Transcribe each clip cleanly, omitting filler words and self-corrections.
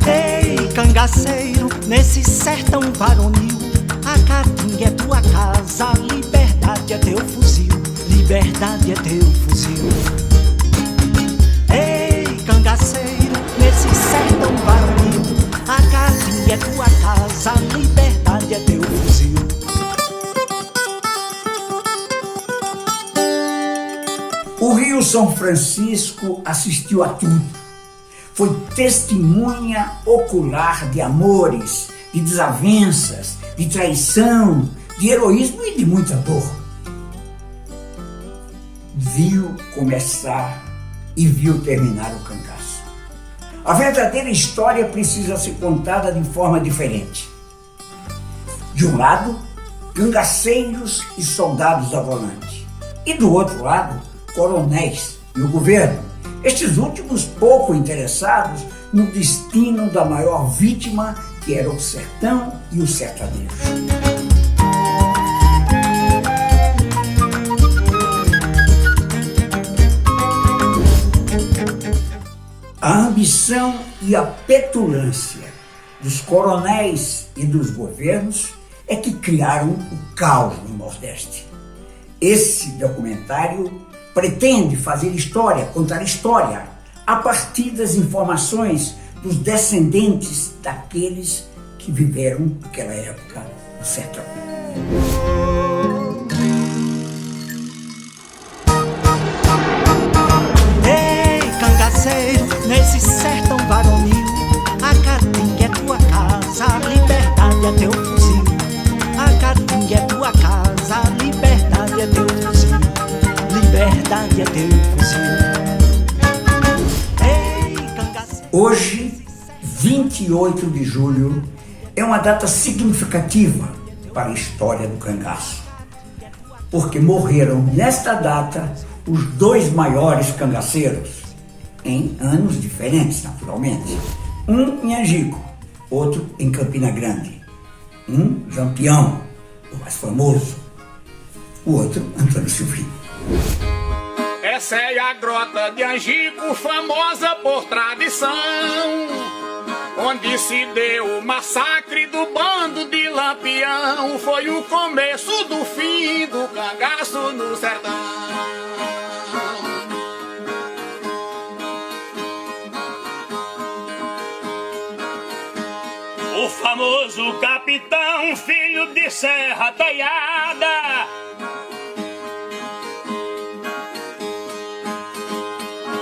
Ei, cangaceiro, nesse sertão varonil, a caatinga é tua casa, a liberdade é teu fuzil, liberdade é teu fuzil. Ei, cangaceiro, nesse sertão varonil, a caatinga é tua casa, a liberdade é teu fuzil. O Rio São Francisco assistiu a tudo. Foi testemunha ocular de amores, de desavenças, de traição, de heroísmo e de muita dor. Viu começar e viu terminar o cangaço. A verdadeira história precisa ser contada de forma diferente. De um lado, cangaceiros e soldados a volante. E do outro lado, coronéis e o governo, estes últimos pouco interessados no destino da maior vítima, que era o sertão e o sertanejo. A ambição e a petulância dos coronéis e dos governos é que criaram o caos no Nordeste. Esse documentário pretende fazer história, contar história, a partir das informações dos descendentes daqueles que viveram naquela época no sertão. Ei, cangaceiro, nesse sertão varonil, a caatinga é tua casa, a liberdade é teu fuzil. A caatinga é tua casa, a liberdade é teu fuzil. Liberdade é teu fuzil. Ei, cangaceiro. Hoje, 28 de julho, é uma data significativa para a história do cangaço, porque morreram nesta data os dois maiores cangaceiros, em anos diferentes, naturalmente. Um em Angico, outro em Campina Grande. Um Lampião, o mais famoso, o outro Antônio Silvino. Essa é a grota de Angico, famosa por tradição, onde se deu o massacre do bando de Lampião. Foi o começo do fim do cangaço no sertão. O famoso capitão, filho de Serra Talhada,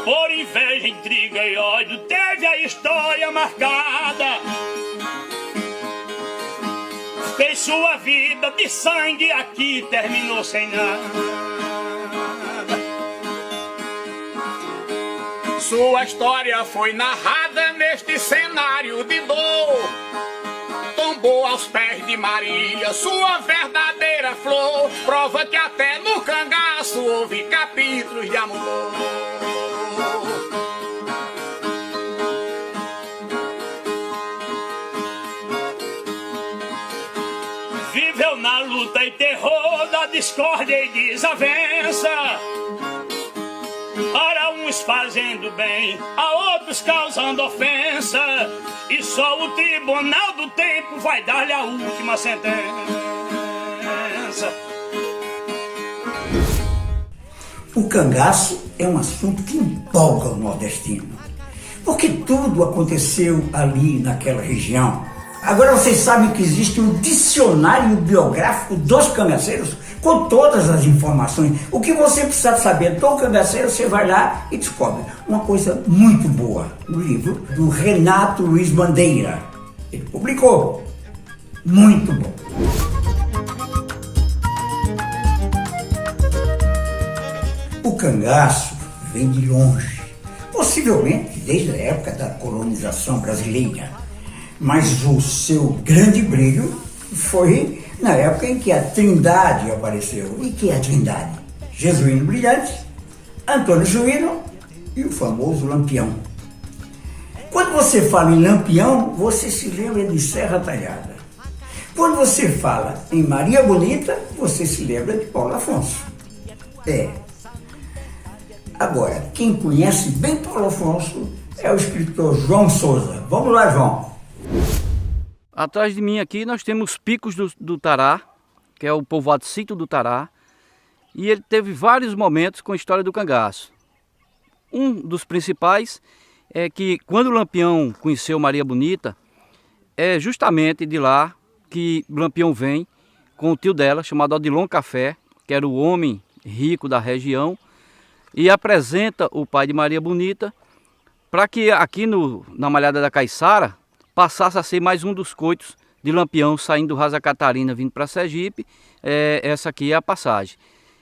por inveja, intriga e ódio, teve a história marcada. Fez sua vida de sangue, aqui terminou sem nada. Sua história foi narrada neste cenário de dor. Tombou aos pés de Maria sua verdadeira flor. Prova que até no cangaço houve capítulos de amor. Viveu na luta e terror da discórdia e desavença, para uns fazendo bem, a outros causando ofensa, e só o tribunal do tempo vai dar-lhe a última sentença. O cangaço é um assunto que empolga o nordestino, porque tudo aconteceu ali naquela região. Agora vocês sabem que existe um dicionário biográfico dos cangaceiros com todas as informações. O que você precisa saber do cangaceiro, você vai lá e descobre. Uma coisa muito boa no livro do Renato Luiz Bandeira. Ele publicou. Muito bom. O cangaço vem de longe, possivelmente desde a época da colonização brasileira. Mas o seu grande brilho foi na época em que a Trindade apareceu. E que é a Trindade? Jesuíno Brilhante, Antônio Juíno e o famoso Lampião. Quando você fala em Lampião, você se lembra de Serra Talhada. Quando você fala em Maria Bonita, você se lembra de Paulo Afonso. Agora, quem conhece bem Paulo Afonso é o escritor João Souza. Vamos lá, João. Atrás de mim aqui nós temos os Picos do Tará, que é o povoado Sítio do Tará, e ele teve vários momentos com a história do cangaço. Um dos principais é que quando o Lampião conheceu Maria Bonita, é justamente de lá que o Lampião vem com o tio dela, chamado Odilon Café, que era o homem rico da região, e apresenta o pai de Maria Bonita para que aqui na Malhada da Caiçara passasse a ser mais um dos coitos de Lampião saindo do Rasa Catarina vindo para Sergipe. Essa aqui é a passagem.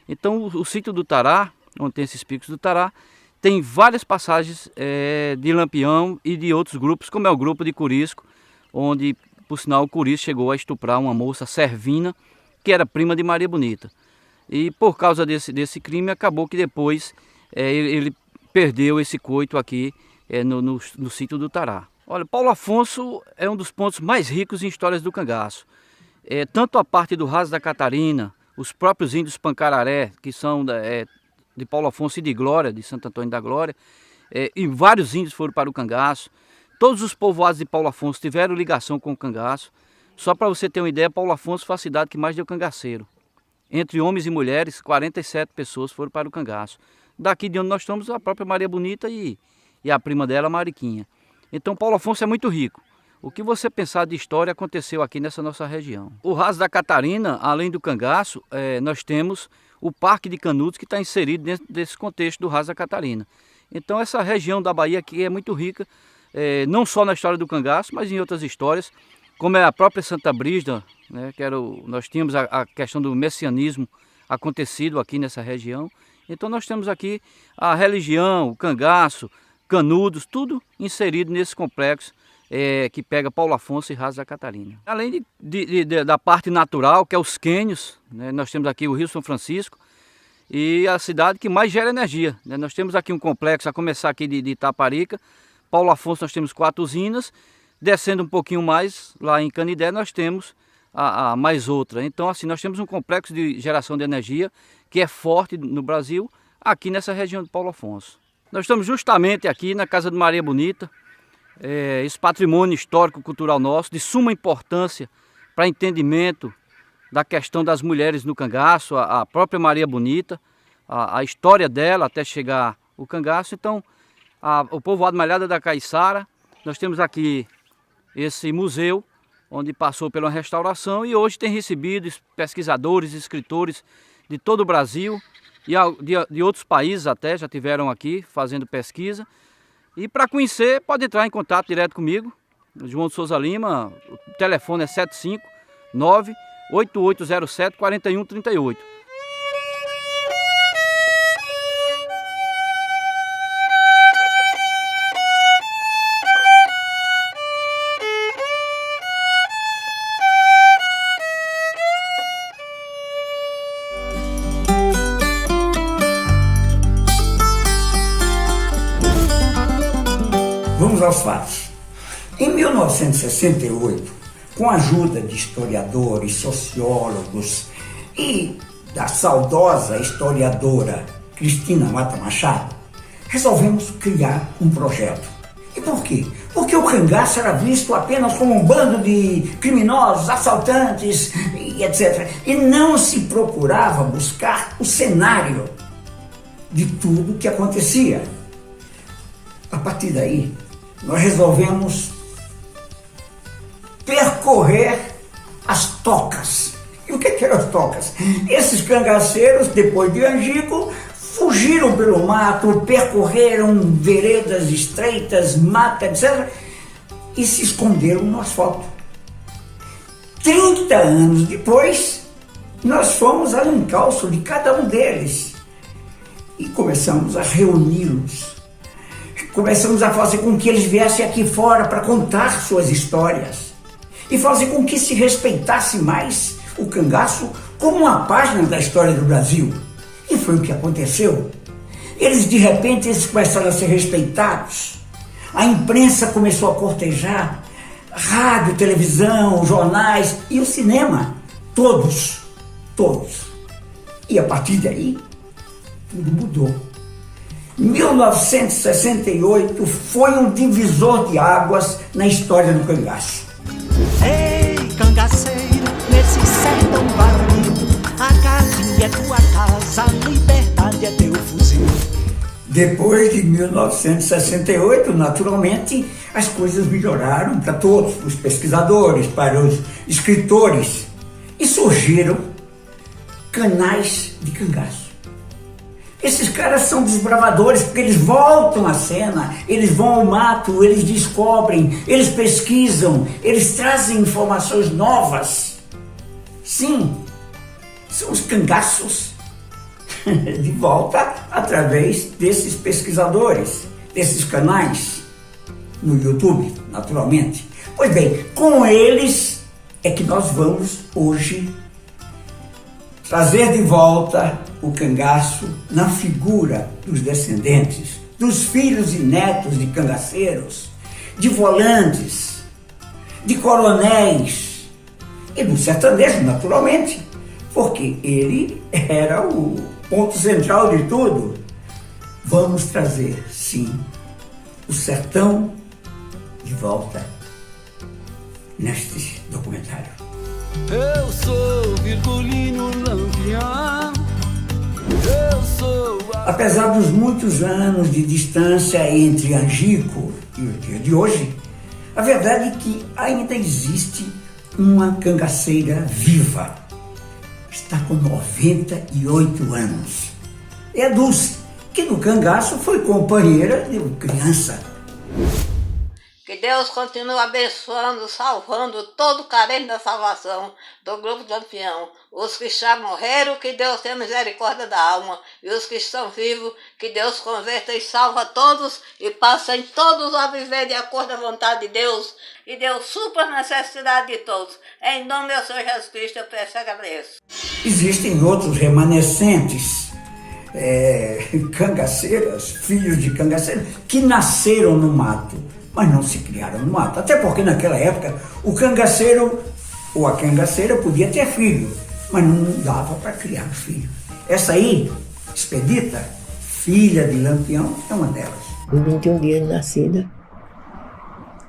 Então o Sítio do Tará, onde tem esses Picos do Tará, tem várias passagens de Lampião e de outros grupos, como é o grupo de Curisco, onde, por sinal, o Curisco chegou a estuprar uma moça Servina, que era prima de Maria Bonita. E por causa desse crime, acabou que depois ele perdeu esse coito aqui no Sítio do Tará. Olha, Paulo Afonso é um dos pontos mais ricos em histórias do cangaço. Tanto a parte do Rasa da Catarina, os próprios índios Pancararé, que são de Paulo Afonso e de Glória, de Santo Antônio da Glória, e vários índios foram para o cangaço. Todos os povoados de Paulo Afonso tiveram ligação com o cangaço. Só para você ter uma ideia, Paulo Afonso foi a cidade que mais deu cangaceiro. Entre homens e mulheres, 47 pessoas foram para o cangaço. Daqui de onde nós estamos, a própria Maria Bonita e a prima dela, Mariquinha. Então Paulo Afonso é muito rico. O que você pensar de história aconteceu aqui nessa nossa região. O Rasa da Catarina, além do cangaço, nós temos o Parque de Canudos, que está inserido dentro desse contexto do Rasa da Catarina. Então essa região da Bahia aqui é muito rica, não só na história do cangaço, mas em outras histórias, como é a própria Santa Brígida, né, nós tínhamos a questão do messianismo acontecido aqui nessa região. Então nós temos aqui a religião, o cangaço, Canudos, tudo inserido nesse complexo que pega Paulo Afonso e Rasa da Catarina. Além da parte natural, que é os cânions, né, nós temos aqui o Rio São Francisco e a cidade que mais gera energia, né? Nós temos aqui um complexo, a começar aqui de Itaparica, Paulo Afonso nós temos 4 usinas, descendo um pouquinho mais, lá em Canidé nós temos a mais outra. Então assim, nós temos um complexo de geração de energia que é forte no Brasil, aqui nessa região de Paulo Afonso. Nós estamos justamente aqui na Casa de Maria Bonita, esse patrimônio histórico-cultural nosso, de suma importância para entendimento da questão das mulheres no cangaço, a própria Maria Bonita, a história dela até chegar o cangaço. Então, o povoado Malhada da Caiçara, nós temos aqui esse museu, onde passou pela restauração e hoje tem recebido pesquisadores, escritores de todo o Brasil e de outros países até, já tiveram aqui fazendo pesquisa. E para conhecer, pode entrar em contato direto comigo, João de Souza Lima, o telefone é 759-8807-4138. Vamos aos fatos. Em 1968, com a ajuda de historiadores, sociólogos e da saudosa historiadora Cristina Mata Machado, resolvemos criar um projeto. E por quê? Porque o cangaço era visto apenas como um bando de criminosos, assaltantes e etc. E não se procurava buscar o cenário de tudo que acontecia. A partir daí, nós resolvemos percorrer as tocas. E o que eram as tocas? Esses cangaceiros, depois de Angico, fugiram pelo mato, percorreram veredas estreitas, mata, etc. e se esconderam no asfalto. 30 anos depois, nós fomos ao encalço de cada um deles e começamos a reuni-los. Começamos a fazer com que eles viessem aqui fora para contar suas histórias e fazer com que se respeitasse mais o cangaço como uma página da história do Brasil. E foi o que aconteceu. De repente, eles começaram a ser respeitados. A imprensa começou a cortejar, rádio, televisão, jornais e o cinema. Todos. E a partir daí, tudo mudou. 1968 foi um divisor de águas na história do cangaço. Ei, cangaceiro, nesse sertão varonil, a casinha é tua casa, a liberdade é teu fuzil. Depois de 1968, naturalmente, as coisas melhoraram para todos, os pesquisadores, para os escritores, e surgiram canais de cangaço. Esses caras são desbravadores porque eles voltam à cena, eles vão ao mato, eles descobrem, eles pesquisam, eles trazem informações novas. Sim, são os cangaços de volta através desses pesquisadores, desses canais no YouTube, naturalmente. Pois bem, com eles é que nós vamos hoje trazer de volta o cangaço na figura dos descendentes, dos filhos e netos de cangaceiros, de volantes, de coronéis e do sertanejo, naturalmente, porque ele era o ponto central de tudo. Vamos trazer, sim, o sertão de volta neste documentário. Eu sou Virgulino Lampião. Eu sou Apesar dos muitos anos de distância entre Angico e o dia de hoje, a verdade é que ainda existe uma cangaceira viva. Está com 98 anos. É a Dulce, que no cangaço foi companheira de criança. Que Deus continue abençoando, salvando todo carente da salvação do grupo de Lampião. Os que já morreram, que Deus tenha misericórdia da alma. E os que estão vivos, que Deus converta e salva todos e passem todos a viver de acordo à vontade de Deus. E Deus supra a necessidade de todos. Em nome do Senhor Jesus Cristo, eu peço e agradeço. Existem outros remanescentes, cangaceiras, filhos de cangaceiros, que nasceram no mato, mas não se criaram no mato. Até porque naquela época o cangaceiro ou a cangaceira podia ter filho, mas não dava para criar filho. Essa aí, Expedita, filha de Lampião, é uma delas. Com 21 dias de nascida,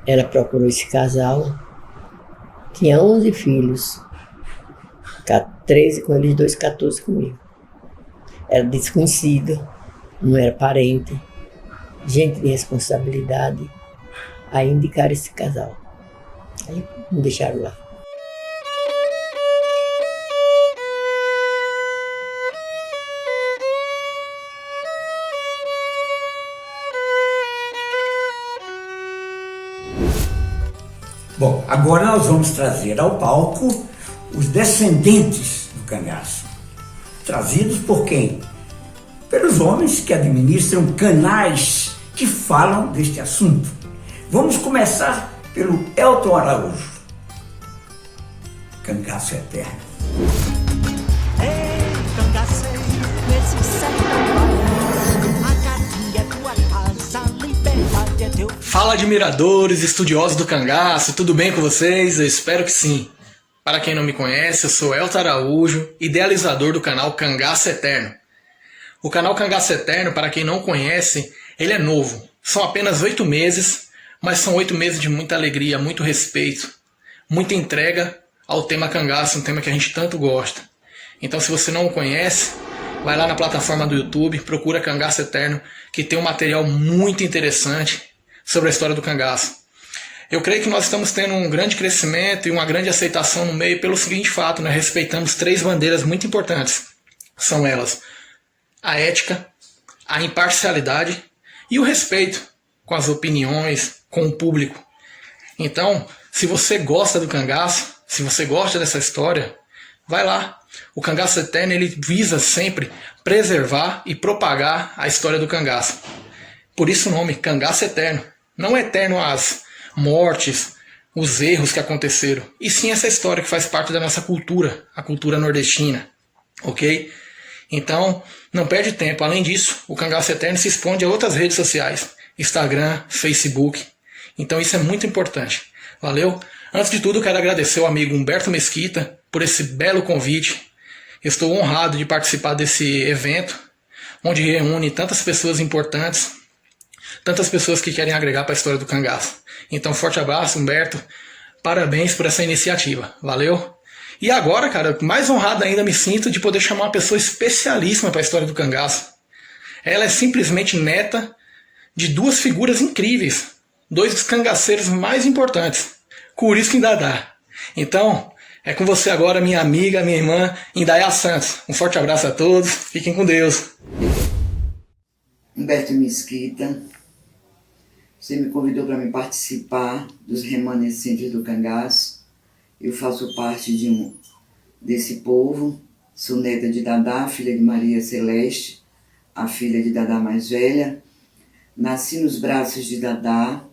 ela procurou esse casal, tinha 11 filhos, 13 com eles, 2, 14 comigo. Era desconhecido, não era parente, gente de responsabilidade. Aí indicaram esse casal. Aí me deixaram lá. Bom, agora nós vamos trazer ao palco os descendentes do cangaço. Trazidos por quem? Pelos homens que administram canais que falam deste assunto. Vamos começar pelo Elton Araújo. Cangaço Eterno. Ei, cangaceiro, nesse sertão varonil, a caatinga é tua casa, a liberdade é teu. Fala, admiradores, estudiosos do cangaço, tudo bem com vocês? Eu espero que sim. Para quem não me conhece, eu sou Elton Araújo, idealizador do canal Cangaço Eterno. O canal Cangaço Eterno, para quem não conhece, ele é novo. São apenas 8 meses, mas são 8 meses de muita alegria, muito respeito, muita entrega ao tema cangaço, um tema que a gente tanto gosta. Então, se você não o conhece, vai lá na plataforma do YouTube, procura Cangaço Eterno, que tem um material muito interessante sobre a história do cangaço. Eu creio que nós estamos tendo um grande crescimento e uma grande aceitação no meio pelo seguinte fato: nós respeitamos 3 bandeiras muito importantes. São elas a ética, a imparcialidade e o respeito com as opiniões, com o público. Então, se você gosta do cangaço, se você gosta dessa história, vai lá. O Cangaço Eterno, ele visa sempre preservar e propagar a história do cangaço. Por isso o nome, Cangaço Eterno. Não é eterno as mortes, os erros que aconteceram, e sim essa história que faz parte da nossa cultura, a cultura nordestina, ok? Então, não perde tempo. Além disso, o Cangaço Eterno se expõe a outras redes sociais, Instagram, Facebook. Então isso é muito importante. Valeu? Antes de tudo, quero agradecer ao amigo Humberto Mesquita por esse belo convite. Estou honrado de participar desse evento, onde reúne tantas pessoas importantes, tantas pessoas que querem agregar para a história do cangaço. Então, forte abraço, Humberto. Parabéns por essa iniciativa. Valeu? E agora, cara, mais honrado ainda me sinto de poder chamar uma pessoa especialíssima para a história do cangaço. Ela é simplesmente neta de duas figuras incríveis, dois dos cangaceiros mais importantes, Curisco e Dadá. Então, é com você agora, minha amiga, minha irmã, Indaiá Santos. Um forte abraço a todos, fiquem com Deus. Humberto Mesquita, você me convidou para me participar dos remanescentes do cangaço. Eu faço parte desse povo, sou neta de Dadá, filha de Maria Celeste, a filha de Dadá mais velha. Nasci nos braços de Dadá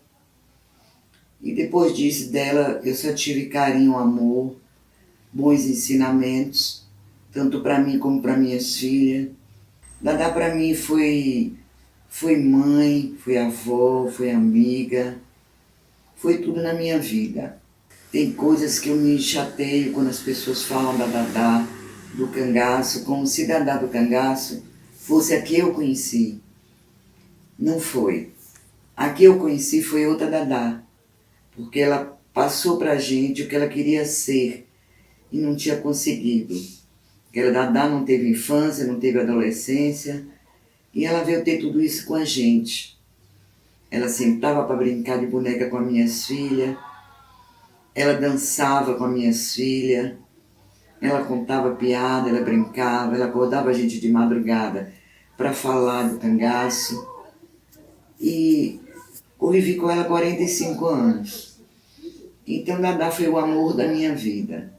e depois disso dela eu só tive carinho, amor, bons ensinamentos, tanto para mim como para minhas filhas. Dadá para mim foi mãe, foi avó, foi amiga, foi tudo na minha vida. Tem coisas que eu me chateio quando as pessoas falam da Dadá, do cangaço, como se Dadá do cangaço fosse a que eu conheci. Não foi. A que eu conheci foi outra Dadá, porque ela passou pra gente o que ela queria ser e não tinha conseguido. Aquela Dadá não teve infância, não teve adolescência, e ela veio ter tudo isso com a gente. Ela sentava para brincar de boneca com as minhas filhas, ela dançava com as minhas filhas, ela contava piada, ela brincava, ela acordava a gente de madrugada para falar do cangaço. E convivi com ela há 45 anos. Então Dadá foi o amor da minha vida.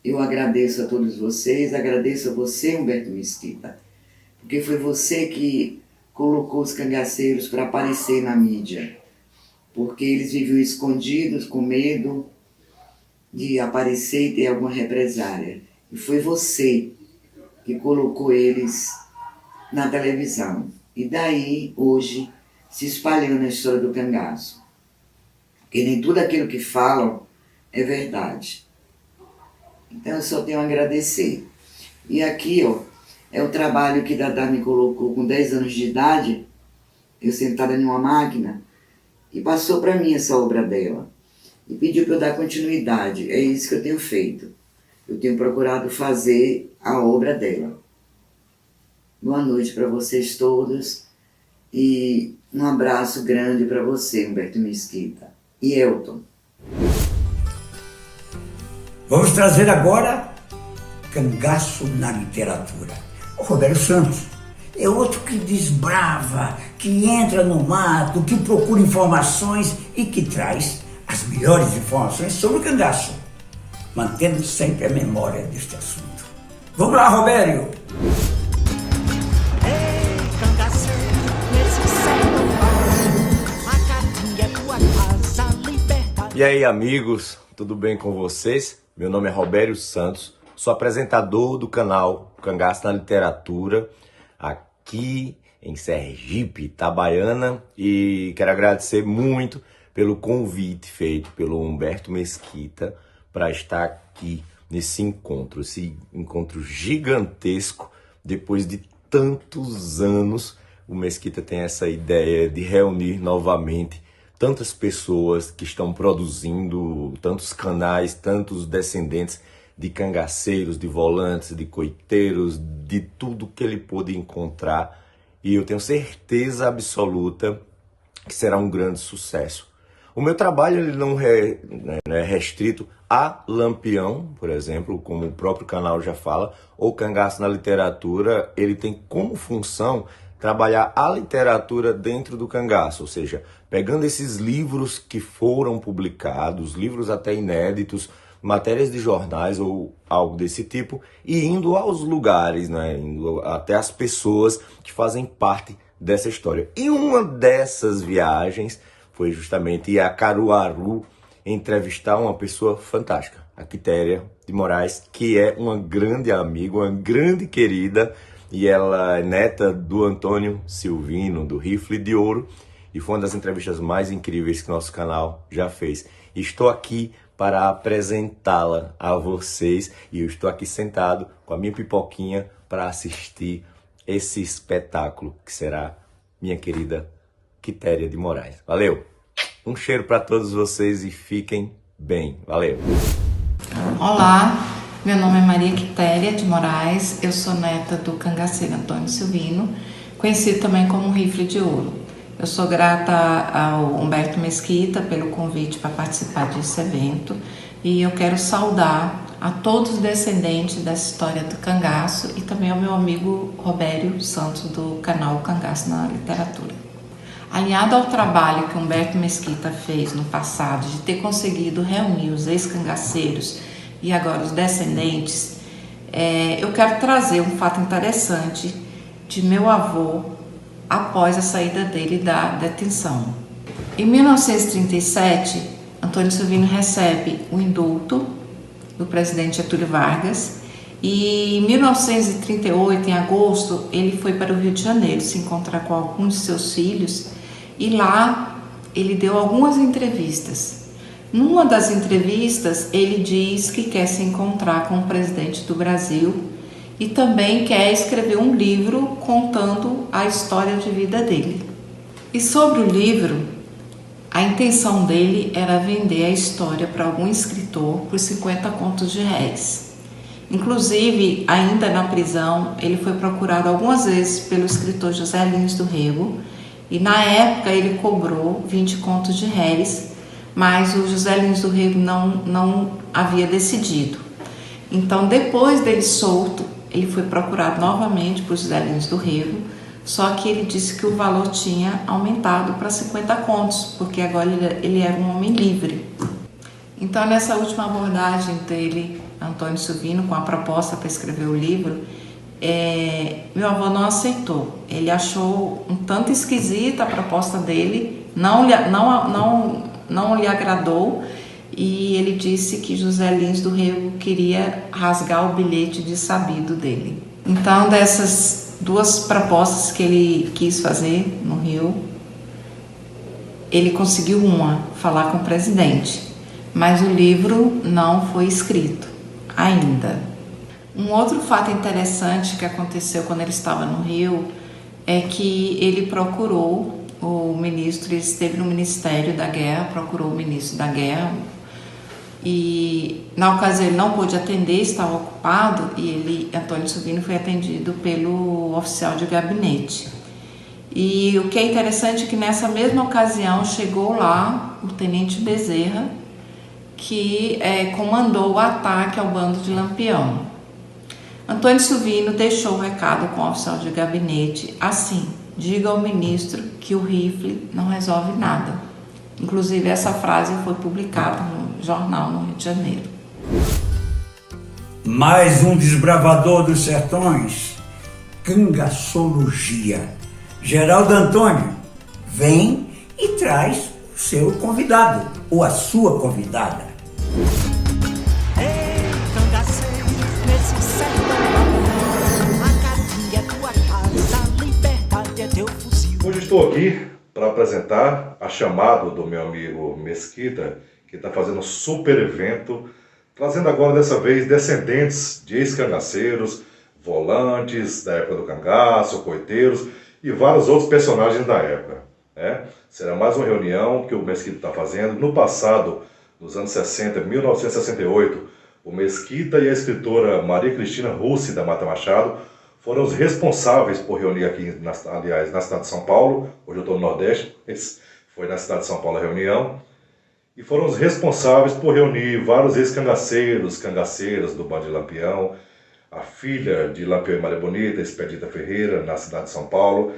Eu agradeço a todos vocês, agradeço a você, Humberto Mesquita, porque foi você que colocou os cangaceiros para aparecer na mídia, porque eles viviam escondidos, com medo de aparecer e ter alguma represália. E foi você que colocou eles na televisão. E daí, hoje, se espalhando a história do cangaço. Porque nem tudo aquilo que falam é verdade. Então eu só tenho a agradecer. E aqui, ó, é o trabalho que Dadá me colocou com 10 anos de idade, eu sentada em uma máquina, e passou para mim essa obra dela. E pediu para eu dar continuidade. É isso que eu tenho feito. Eu tenho procurado fazer a obra dela. Boa noite para vocês todos e um abraço grande para você, Humberto Mesquita. E Elton. Vamos trazer agora Cangaço na literatura. O Roberto Santos é outro que desbrava, que entra no mato, que procura informações e que traz as melhores informações sobre o cangaço, mantendo sempre a memória deste assunto. Vamos lá, Robério! Ei, cangaceiro, nesse sertão varonil, a caatinga é tua casa, a liberdade. E aí, amigos, tudo bem com vocês? Meu nome é Robério Santos, sou apresentador do canal Cangaço na Literatura, aqui em Sergipe, Itabaiana, e quero agradecer muito pelo convite feito pelo Humberto Mesquita para estar aqui nesse encontro gigantesco. Depois de tantos anos, o Mesquita tem essa ideia de reunir novamente tantas pessoas que estão produzindo, tantos canais, tantos descendentes de cangaceiros, de volantes, de coiteiros, de tudo que ele pôde encontrar. E eu tenho certeza absoluta que será um grande sucesso. O meu trabalho ele não é restrito a Lampião, por exemplo, como o próprio canal já fala, ou Cangaço na Literatura. Ele tem como função trabalhar a literatura dentro do cangaço, ou seja, pegando esses livros que foram publicados, livros até inéditos, matérias de jornais ou algo desse tipo, e indo aos lugares, né, indo até as pessoas que fazem parte dessa história. E uma dessas viagens foi justamente ir a Caruaru entrevistar uma pessoa fantástica, a Quitéria de Moraes, que é uma grande amiga, uma grande querida, e ela é neta do Antônio Silvino, do Rifle de Ouro, e foi uma das entrevistas mais incríveis que nosso canal já fez. E estou aqui para apresentá-la a vocês, e eu estou aqui sentado com a minha pipoquinha para assistir esse espetáculo que será minha querida Quitéria de Moraes. Valeu! Um cheiro para todos vocês e fiquem bem. Valeu! Olá, meu nome é Maria Quitéria de Moraes, eu sou neta do cangaceiro Antônio Silvino, conhecido também como Rifle de Ouro. Eu sou grata ao Humberto Mesquita pelo convite para participar desse evento e eu quero saudar a todos os descendentes dessa história do cangaço e também ao meu amigo Robério Santos do canal Cangaço na Literatura. Alinhado ao trabalho que Humberto Mesquita fez no passado de ter conseguido reunir os ex-cangaceiros e agora os descendentes, eu quero trazer um fato interessante de meu avô após a saída dele da detenção. Em 1937, Antônio Silvino recebe o indulto do presidente Getúlio Vargas e em 1938, em agosto, ele foi para o Rio de Janeiro se encontrar com alguns de seus filhos e lá ele deu algumas entrevistas. Numa das entrevistas, ele diz que quer se encontrar com o presidente do Brasil e também quer escrever um livro contando a história de vida dele. E sobre o livro, a intenção dele era vender a história para algum escritor por 50 contos de réis. Inclusive, ainda na prisão, ele foi procurado algumas vezes pelo escritor José Lins do Rego e na época ele cobrou 20 contos de réis, mas o José Lins do Rego não havia decidido. Então, depois dele solto, ele foi procurado novamente por José Lins do Rego, só que ele disse que o valor tinha aumentado para 50 contos, porque agora ele era um homem livre. Então, nessa última abordagem dele, Antônio Silvino, com a proposta para escrever o livro, meu avô não aceitou. Ele achou um tanto esquisita a proposta dele, não lhe agradou, e ele disse que José Lins do Rego queria rasgar o bilhete de sabido dele. Então, dessas duas propostas que ele quis fazer no Rio, ele conseguiu falar com o presidente, mas o livro não foi escrito ainda. Um outro fato interessante que aconteceu quando ele estava no Rio é que ele procurou o ministro, ele esteve no Ministério da Guerra, procurou o ministro da Guerra, e na ocasião ele não pôde atender, estava ocupado, e Antônio Silvino foi atendido pelo oficial de gabinete. E o que é interessante é que nessa mesma ocasião chegou lá o tenente Bezerra, que comandou o ataque ao bando de Lampião. Antônio Silvino deixou o recado com o oficial de gabinete assim: diga ao ministro que o rifle não resolve nada. Inclusive, essa frase foi publicada no jornal no Rio de Janeiro. Mais um desbravador dos sertões, cangaçologia. Geraldo Antônio vem e traz o seu convidado, ou a sua convidada. Ei, cangaceiro, nesse sertão, a Caatinga é tua casa, a liberdade é teu fuzil. Hoje estou aqui para apresentar a chamado do meu amigo Mesquita, que está fazendo um super evento, trazendo agora dessa vez descendentes de ex-cangaceiros, volantes da época do cangaço, coiteiros e vários outros personagens da época. Será mais uma reunião que o Mesquita está fazendo. No passado, nos anos 60, 1968, o Mesquita e a escritora Maria Cristina Russi da Mata Machado foram os responsáveis por reunir aqui, na cidade de São Paulo. Hoje eu estou no Nordeste, mas foi na cidade de São Paulo a reunião. E foram os responsáveis por reunir vários ex-cangaceiros, cangaceiras do bando de Lampião, a filha de Lampião e Maria Bonita, Expedita Ferreira, na cidade de São Paulo.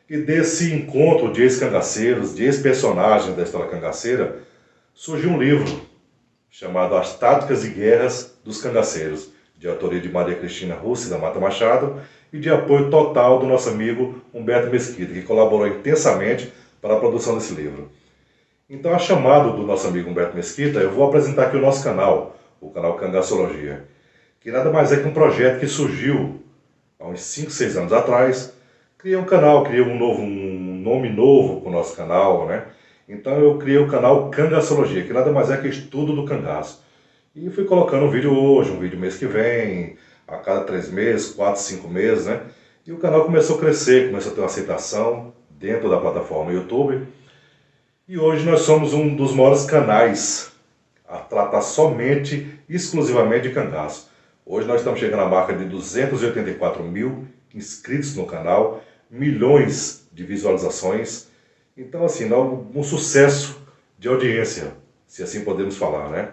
E desse encontro de ex-cangaceiros, de ex-personagens da história cangaceira, surgiu um livro chamado As Táticas e Guerras dos Cangaceiros, de autoria de Maria Cristina Russi da Mata Machado e de apoio total do nosso amigo Humberto Mesquita, que colaborou intensamente para a produção desse livro. Então, a chamado do nosso amigo Humberto Mesquita, eu vou apresentar aqui o nosso canal, o canal Cangaçologia, que nada mais é que um projeto que surgiu há uns 5, 6 anos atrás. Criei um canal, criei um nome novo para o nosso canal, né? Então eu criei o canal Cangaçologia, que nada mais é que estudo do cangaço. E fui colocando um vídeo hoje, um vídeo mês que vem, a cada 3 meses, 4, 5 meses, né? E o canal começou a crescer, começou a ter uma aceitação dentro da plataforma YouTube. E hoje nós somos um dos maiores canais a tratar somente, exclusivamente de cangaço. Hoje nós estamos chegando à marca de 284 mil inscritos no canal, milhões de visualizações. Então, assim, um sucesso de audiência, se assim podemos falar, né?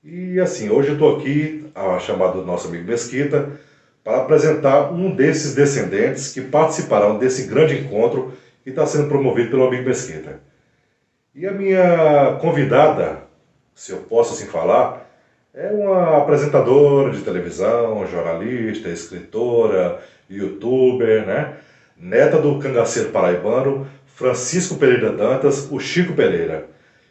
E assim, hoje eu estou aqui, a chamada do nosso amigo Mesquita, para apresentar um desses descendentes que participarão desse grande encontro que está sendo promovido pelo amigo Mesquita. E a minha convidada, se eu posso assim falar, é uma apresentadora de televisão, jornalista, escritora, youtuber, né? Neta do cangaceiro paraibano Francisco Pereira Dantas, o Chico Pereira.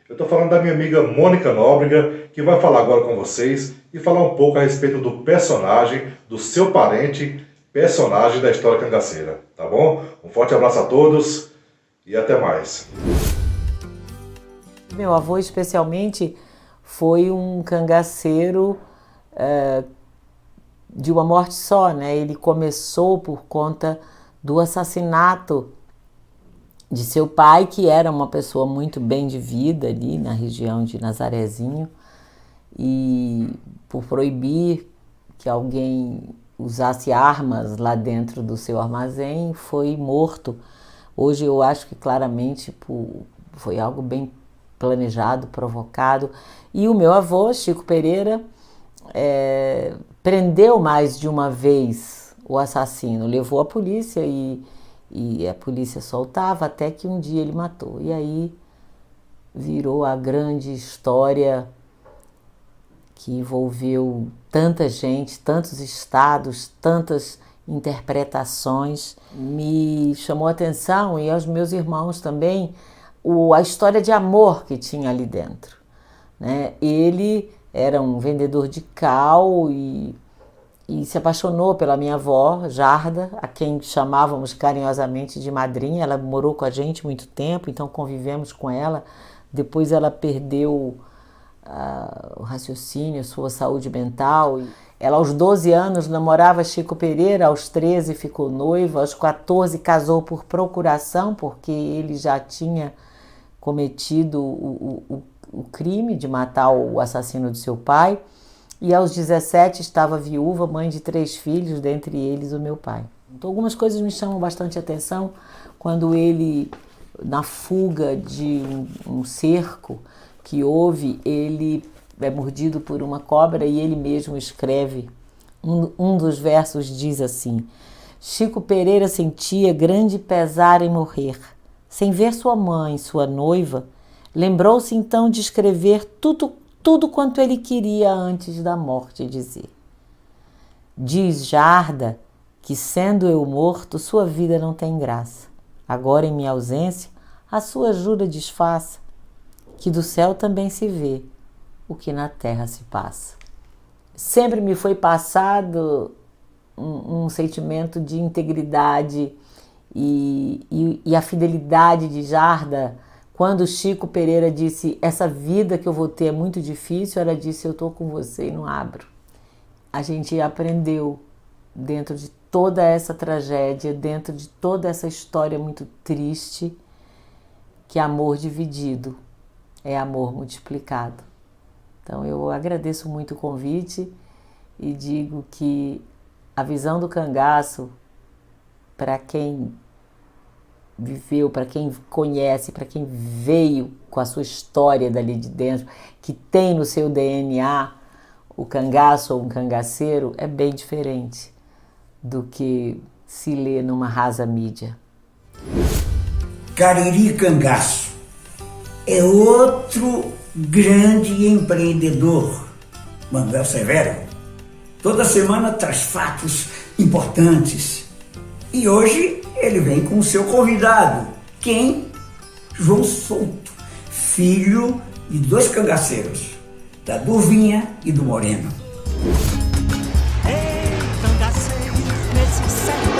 Eu estou falando da minha amiga Mônica Nóbrega, que vai falar agora com vocês e falar um pouco a respeito do personagem, do seu parente, personagem da história cangaceira, tá bom? Um forte abraço a todos e até mais. Meu avô, especialmente, foi um cangaceiro de uma morte só, né? Ele começou por conta do assassinato de seu pai, que era uma pessoa muito bem de vida ali na região de Nazarezinho, e por proibir que alguém usasse armas lá dentro do seu armazém, foi morto. Hoje eu acho que claramente foi algo bem planejado, provocado. E o meu avô, Chico Pereira, prendeu mais de uma vez o assassino, levou a polícia e a polícia soltava até que um dia ele matou. E aí virou a grande história que envolveu tanta gente, tantos estados, tantas interpretações. Me chamou a atenção, e aos meus irmãos também, a história de amor que tinha ali dentro, né? Ele era um vendedor de cal e se apaixonou pela minha avó, Jarda, a quem chamávamos carinhosamente de madrinha. Ela morou com a gente muito tempo, então convivemos com ela. Depois ela perdeu o raciocínio, sua saúde mental. Ela aos 12 anos namorava Chico Pereira, aos 13 ficou noiva, aos 14 casou por procuração, porque ele já tinha cometido o crime de matar o assassino de seu pai. E aos 17 estava viúva, mãe de 3 filhos, dentre eles o meu pai. Então algumas coisas me chamam bastante atenção. Quando ele, na fuga de um cerco que houve, ele é mordido por uma cobra e ele mesmo escreve. Um dos versos diz assim: Chico Pereira sentia grande pesar em morrer. Sem ver sua mãe, sua noiva, lembrou-se então de escrever tudo quanto ele queria antes da morte dizer. Diz Jarda que, sendo eu morto, sua vida não tem graça. Agora, em minha ausência, a sua jura desfaça, que do céu também se vê o que na terra se passa. Sempre me foi passado um sentimento de integridade e a fidelidade de Jarda. Quando Chico Pereira disse, essa vida que eu vou ter é muito difícil, ela disse, eu estou com você e não abro. A gente aprendeu, dentro de toda essa tragédia, dentro de toda essa história muito triste, que amor dividido é amor multiplicado. Então eu agradeço muito o convite e digo que a visão do cangaço, para quem viveu, para quem conhece, para quem veio com a sua história dali de dentro, que tem no seu DNA o cangaço ou um cangaceiro, é bem diferente do que se lê numa rasa mídia. Cariri Cangaço é outro grande empreendedor, Manuel Severo. Toda semana traz fatos importantes. E hoje ele vem com o seu convidado. Quem? João Souto, filho de 2 cangaceiros, da Durvinha e do Moreno. Ei, cangaceiro, nesse sertão,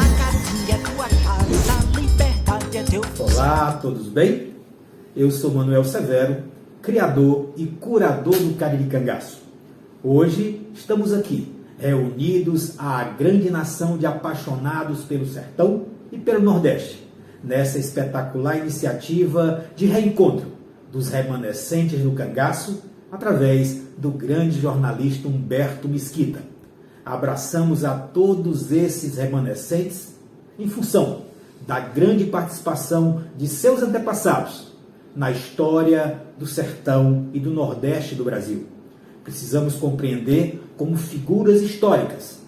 a Caatinga é tua casa, a liberdade é teu fuzil. Olá, todos bem? Eu sou Manuel Severo, criador e curador do Cariri Cangaço. Hoje estamos aqui reunidos a grande nação de apaixonados pelo sertão e pelo Nordeste, nessa espetacular iniciativa de reencontro dos remanescentes do cangaço através do grande jornalista Humberto Mesquita. Abraçamos a todos esses remanescentes em função da grande participação de seus antepassados na história do sertão e do Nordeste do Brasil. Precisamos compreender como figuras históricas,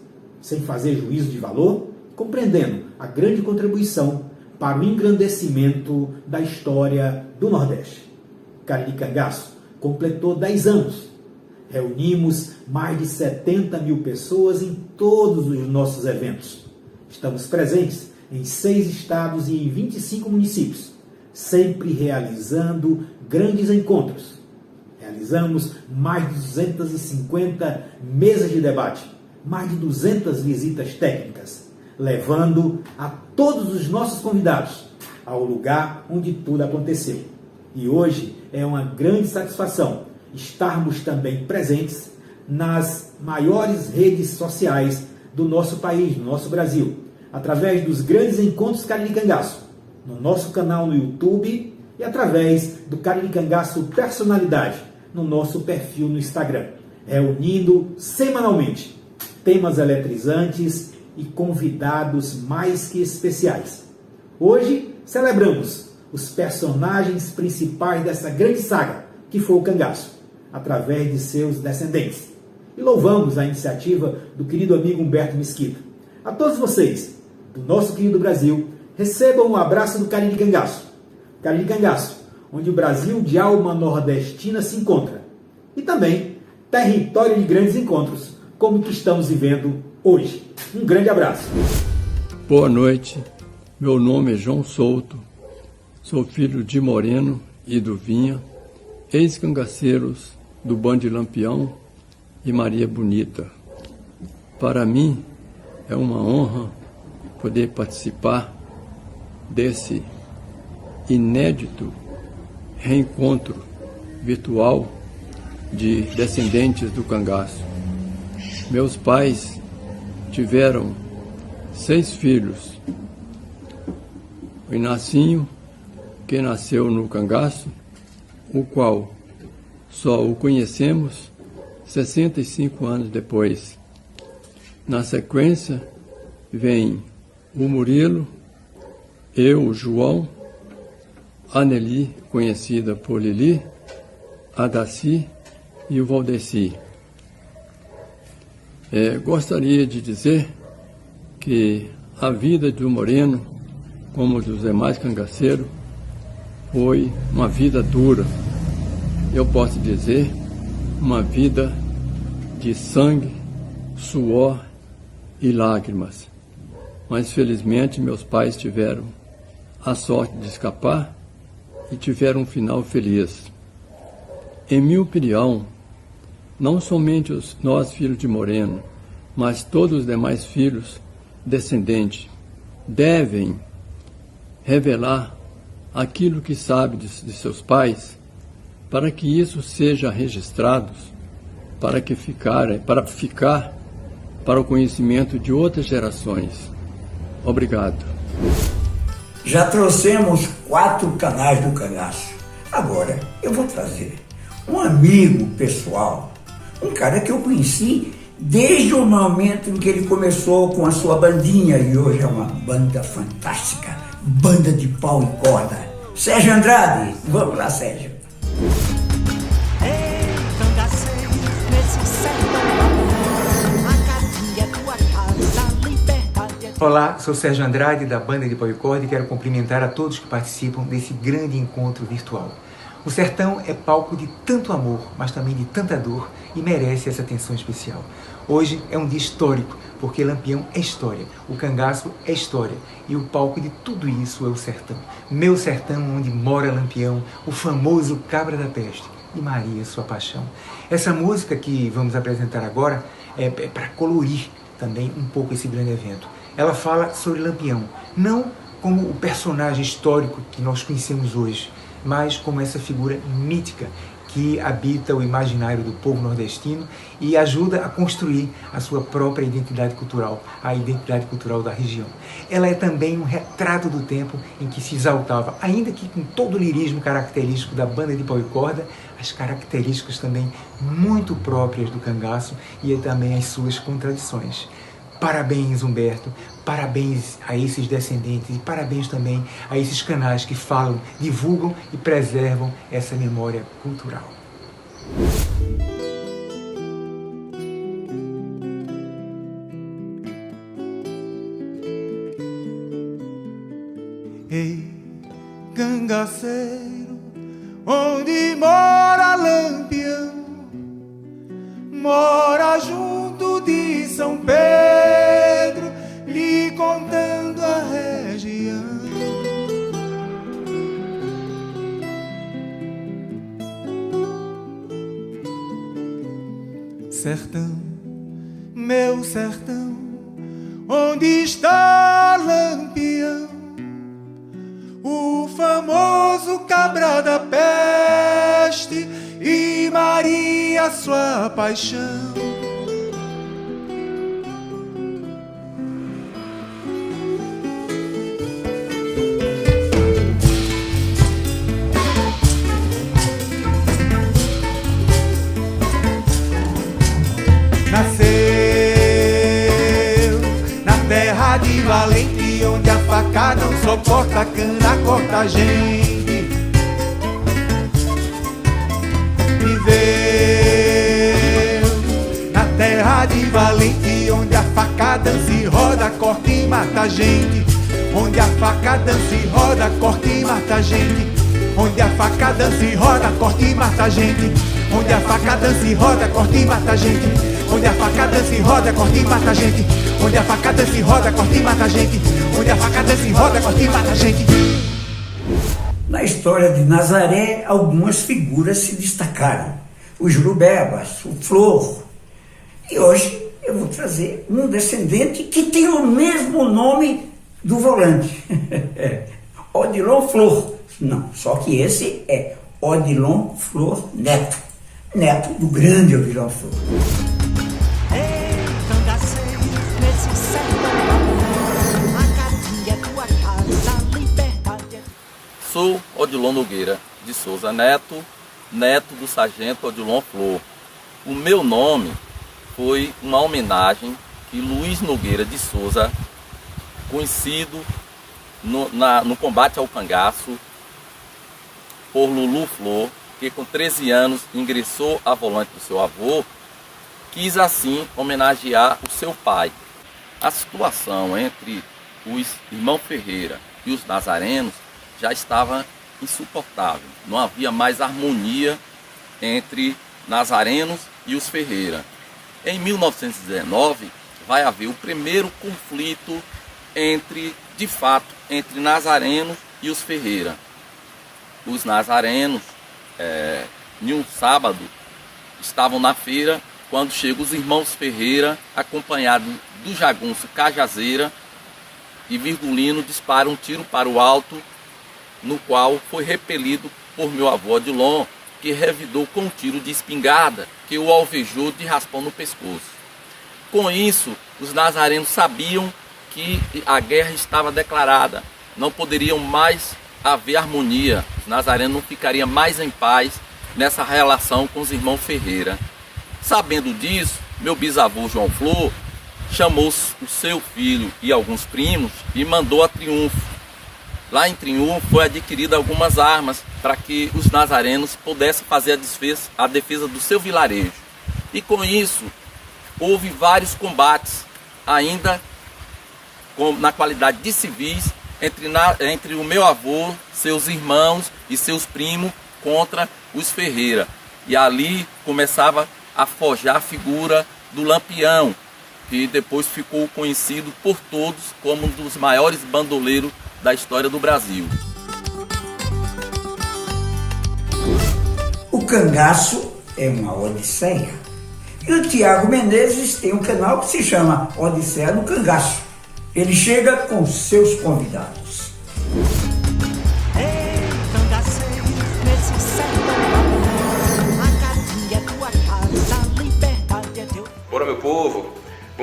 sem fazer juízo de valor, compreendendo a grande contribuição para o engrandecimento da história do Nordeste. Cariri Cangaço completou 10 anos. Reunimos mais de 70 mil pessoas em todos os nossos eventos. Estamos presentes em 6 estados e em 25 municípios, sempre realizando grandes encontros. Realizamos mais de 250 mesas de debate, mais de 200 visitas técnicas, levando a todos os nossos convidados ao lugar onde tudo aconteceu. E hoje é uma grande satisfação estarmos também presentes nas maiores redes sociais do nosso país, do nosso Brasil, através dos grandes encontros Cariri Cangaço, no nosso canal no YouTube e através do Cariri Cangaço Personalidade, no nosso perfil no Instagram, reunindo semanalmente temas eletrizantes e convidados mais que especiais. Hoje celebramos os personagens principais dessa grande saga, que foi o cangaço, através de seus descendentes. E louvamos a iniciativa do querido amigo Humberto Mesquita. A todos vocês, do nosso querido Brasil, recebam um abraço do Cariri Cangaço. Cariri Cangaço, onde o Brasil de alma nordestina se encontra. E também território de grandes encontros, como que estamos vivendo hoje. Um grande abraço. Boa noite, meu nome é João Souto, sou filho de Moreno e do Vinha, ex-cangaceiros do Bando de Lampião e Maria Bonita. Para mim é uma honra poder participar desse inédito reencontro virtual de descendentes do cangaço. Meus pais tiveram 6 filhos. O Inacinho, que nasceu no cangaço, o qual só o conhecemos 65 anos depois. Na sequência, vem o Murilo, eu, o João, a Nelly, conhecida por Lili, a Daci e o Valdeci. Gostaria de dizer que a vida do Moreno, como dos demais cangaceiros, foi uma vida dura. Eu posso dizer, uma vida de sangue, suor e lágrimas. Mas felizmente meus pais tiveram a sorte de escapar e tiveram um final feliz. Em minha opinião, não somente nós filhos de Moreno, mas todos os demais filhos descendentes devem revelar aquilo que sabe de seus pais, para que isso seja registrado, para ficar para o conhecimento de outras gerações. Obrigado. Já trouxemos 4 canais do cangaço. Agora eu vou trazer um amigo pessoal, um cara que eu conheci desde o momento em que ele começou com a sua bandinha, e hoje é uma banda fantástica, banda de pau e corda. Sérgio Andrade, vamos lá, Sérgio. Ei, cangaceiro, nesse sertão, a Caatinga é tua casa, a liberdade é tua... Olá, sou Sérgio Andrade da banda de pau e corda e quero cumprimentar a todos que participam desse grande encontro virtual. O sertão é palco de tanto amor, mas também de tanta dor e merece essa atenção especial. Hoje é um dia histórico, porque Lampião é história, o cangaço é história e o palco de tudo isso é o sertão. Meu sertão, onde mora Lampião, o famoso Cabra da Peste e Maria, sua paixão. Essa música que vamos apresentar agora é para colorir também um pouco esse grande evento. Ela fala sobre Lampião, não como o personagem histórico que nós conhecemos hoje, mas como essa figura mítica que habita o imaginário do povo nordestino e ajuda a construir a sua própria identidade cultural, a identidade cultural da região. Ela é também um retrato do tempo em que se exaltava, ainda que com todo o lirismo característico da banda de pau e corda, as características também muito próprias do cangaço e também as suas contradições. Parabéns, Humberto, parabéns a esses descendentes e parabéns também a esses canais que falam, divulgam e preservam essa memória cultural. Ei, cangaceiro, onde mora Lampião, mora junto de São Pedro, lhe contando a região. Sertão, meu sertão, onde está Lampião, o famoso cabra da peste e Maria sua paixão. Nasceu na terra de Valente, onde a faca não só corta a cana, corta a gente. Viveu na terra de Valente, onde a faca dança e roda, corta e mata a gente. Onde a faca dança e roda, corta e mata a gente. Onde a faca dança e roda, corta e mata a gente. Onde a faca dança e roda, corta e mata a gente. Onde a faca dança e roda, corta e mata a gente. Onde a faca dança e roda, corta e mata a gente. Onde a faca dança e roda, corta e mata a gente. Na história de Nazaré, algumas figuras se destacaram. O Jurubebas, o Flor. E hoje eu vou trazer um descendente que tem o mesmo nome do volante. Odilon Flor. Não, só que esse é Odilon Flor Neto. Neto do grande Odilon Flor. Ei, cangaceiro, nesse sertão a Caatinga é tua casa, a liberdade é... Sou Odilon Nogueira de Souza Neto, neto do sargento Odilon Flor. O meu nome foi uma homenagem que Luiz Nogueira de Souza, conhecido no combate ao cangaço por Lulu Flor, que com 13 anos ingressou a volante do seu avô, quis assim homenagear o seu pai. A situação entre os irmãos Ferreira e os nazarenos já estava insuportável. Não havia mais harmonia entre nazarenos e os Ferreira. Em 1919 vai haver o primeiro conflito de fato, entre nazarenos e os Ferreira. Os nazarenos, em um sábado, estavam na feira quando chegam os irmãos Ferreira, acompanhados do jagunço Cajazeira, e Virgulino dispara um tiro para o alto, no qual foi repelido por meu avô Odilon, que revidou com um tiro de espingarda que o alvejou de raspão no pescoço. Com isso, os nazarenos sabiam que a guerra estava declarada, não poderiam mais haver harmonia, os nazarenos não ficariam mais em paz nessa relação com os irmãos Ferreira. Sabendo disso, meu bisavô João Flor chamou o seu filho e alguns primos e mandou a Triunfo. Lá em Triunfo foi adquirida algumas armas para que os nazarenos pudessem fazer a defesa do seu vilarejo. E com isso, houve vários combates, ainda na qualidade de civis, entre o meu avô, seus irmãos e seus primos contra os Ferreira. E ali começava a forjar a figura do Lampião, que depois ficou conhecido por todos como um dos maiores bandoleiros da história do Brasil. O cangaço é uma odisseia. E o Tiago Menezes tem um canal que se chama Odisseia no Cangaço. Ele chega com seus convidados. Ei, cangaceiro, nesse sertão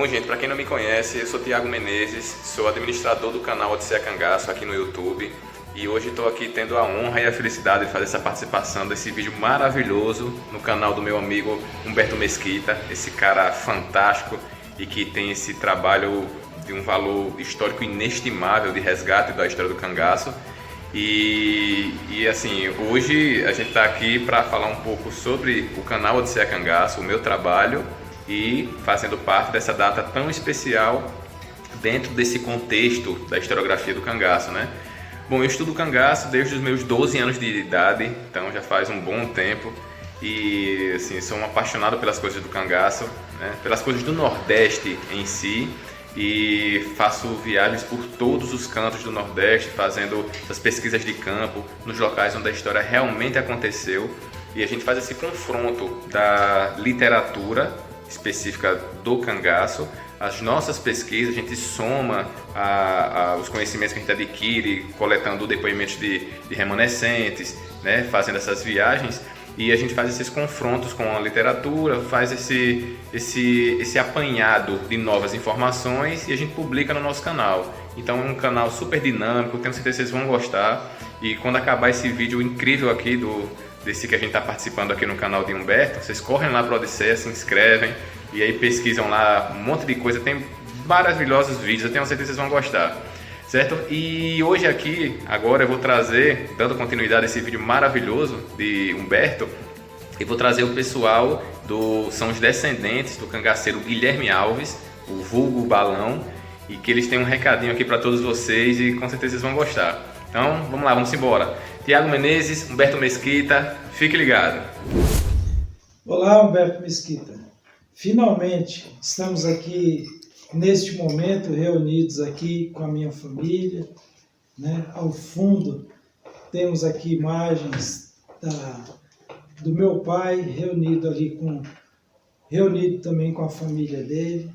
Bom, gente, para quem não me conhece, eu sou Tiago Menezes, sou administrador do canal Odisseia Cangaço aqui no YouTube. E hoje estou aqui tendo a honra e a felicidade de fazer essa participação desse vídeo maravilhoso no canal do meu amigo Humberto Mesquita, esse cara fantástico e que tem esse trabalho de um valor histórico inestimável de resgate da história do cangaço. E assim, hoje a gente está aqui para falar um pouco sobre o canal Odisseia Cangaço, o meu trabalho, e fazendo parte dessa data tão especial dentro desse contexto da historiografia do cangaço, né? Bom, eu estudo cangaço desde os meus 12 anos de idade, então já faz um bom tempo, e assim, sou um apaixonado pelas coisas do cangaço, né? Pelas coisas do Nordeste em si, e faço viagens por todos os cantos do Nordeste, fazendo essas pesquisas de campo, nos locais onde a história realmente aconteceu, e a gente faz esse confronto da literatura específica do cangaço, as nossas pesquisas, a gente soma os conhecimentos que a gente adquire, coletando depoimentos de remanescentes, né, fazendo essas viagens, e a gente faz esses confrontos com a literatura, faz esse apanhado de novas informações e a gente publica no nosso canal. Então é um canal super dinâmico, tenho certeza que vocês vão gostar, e quando acabar esse vídeo incrível aqui desse que a gente está participando aqui no canal de Humberto, vocês correm lá para o Odisseia, se inscrevem e aí pesquisam lá um monte de coisa, tem maravilhosos vídeos, eu tenho certeza que vocês vão gostar, certo? E hoje aqui, agora eu vou trazer, dando continuidade a esse vídeo maravilhoso de Humberto, eu vou trazer o pessoal são os descendentes do cangaceiro Guilherme Alves, o vulgo Balão, e que eles têm um recadinho aqui para todos vocês e com certeza vocês vão gostar. Então, vamos lá, vamos embora. Tiago Menezes, Humberto Mesquita, fique ligado. Olá, Humberto Mesquita. Finalmente estamos aqui neste momento reunidos aqui com a minha família, né? Ao fundo temos aqui imagens do meu pai reunido também com a família dele.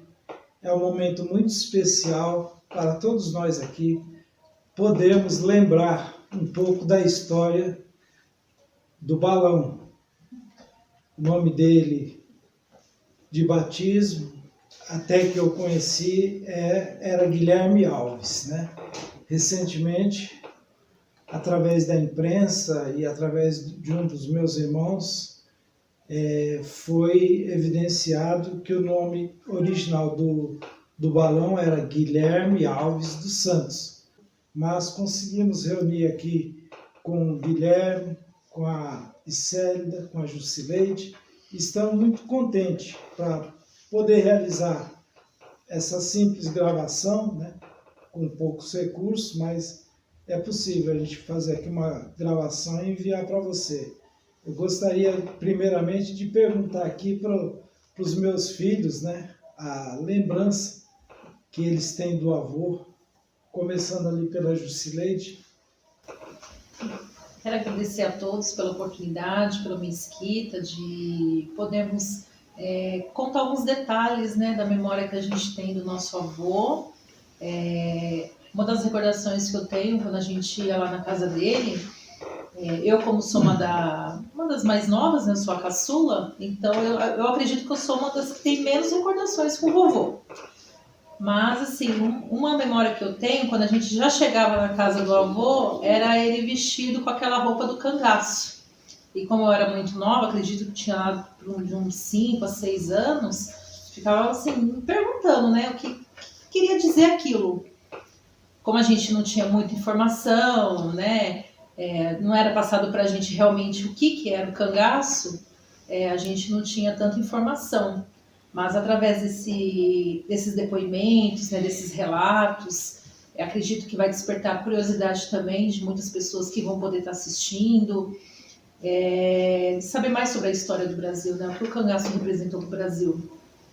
É um momento muito especial para todos nós aqui podermos lembrar um pouco da história do Balão. O nome dele de batismo, até que eu conheci, era Guilherme Alves, né? Recentemente, através da imprensa e através de um dos meus irmãos, foi evidenciado que o nome original do Balão era Guilherme Alves dos Santos. Mas conseguimos reunir aqui com o Guilherme, com a Isélida, com a Jusileide, e estamos muito contentes para poder realizar essa simples gravação, né, com poucos recursos, mas é possível a gente fazer aqui uma gravação e enviar para você. Eu gostaria, primeiramente, de perguntar aqui para os meus filhos, né, a lembrança que eles têm do avô, começando ali pela Jusileide. Quero agradecer a todos pela oportunidade, pela Mesquita, de podermos contar alguns detalhes, né, da memória que a gente tem do nosso avô. Uma das recordações que eu tenho quando a gente ia lá na casa dele, eu como sou uma das mais novas, né, sou a caçula, então eu acredito que eu sou uma das que tem menos recordações com o vovô. Mas, assim, uma memória que eu tenho, quando a gente já chegava na casa do avô, era ele vestido com aquela roupa do cangaço. E como eu era muito nova, acredito que tinha de uns 5 a 6 anos, ficava, assim, me perguntando, né, o que queria dizer aquilo. Como a gente não tinha muita informação, né, não era passado pra gente realmente o que era o cangaço, a gente não tinha tanta informação. Mas através desses depoimentos, né, desses relatos, acredito que vai despertar a curiosidade também de muitas pessoas que vão poder estar assistindo, saber mais sobre a história do Brasil, né, o que o cangaço representou para o Brasil.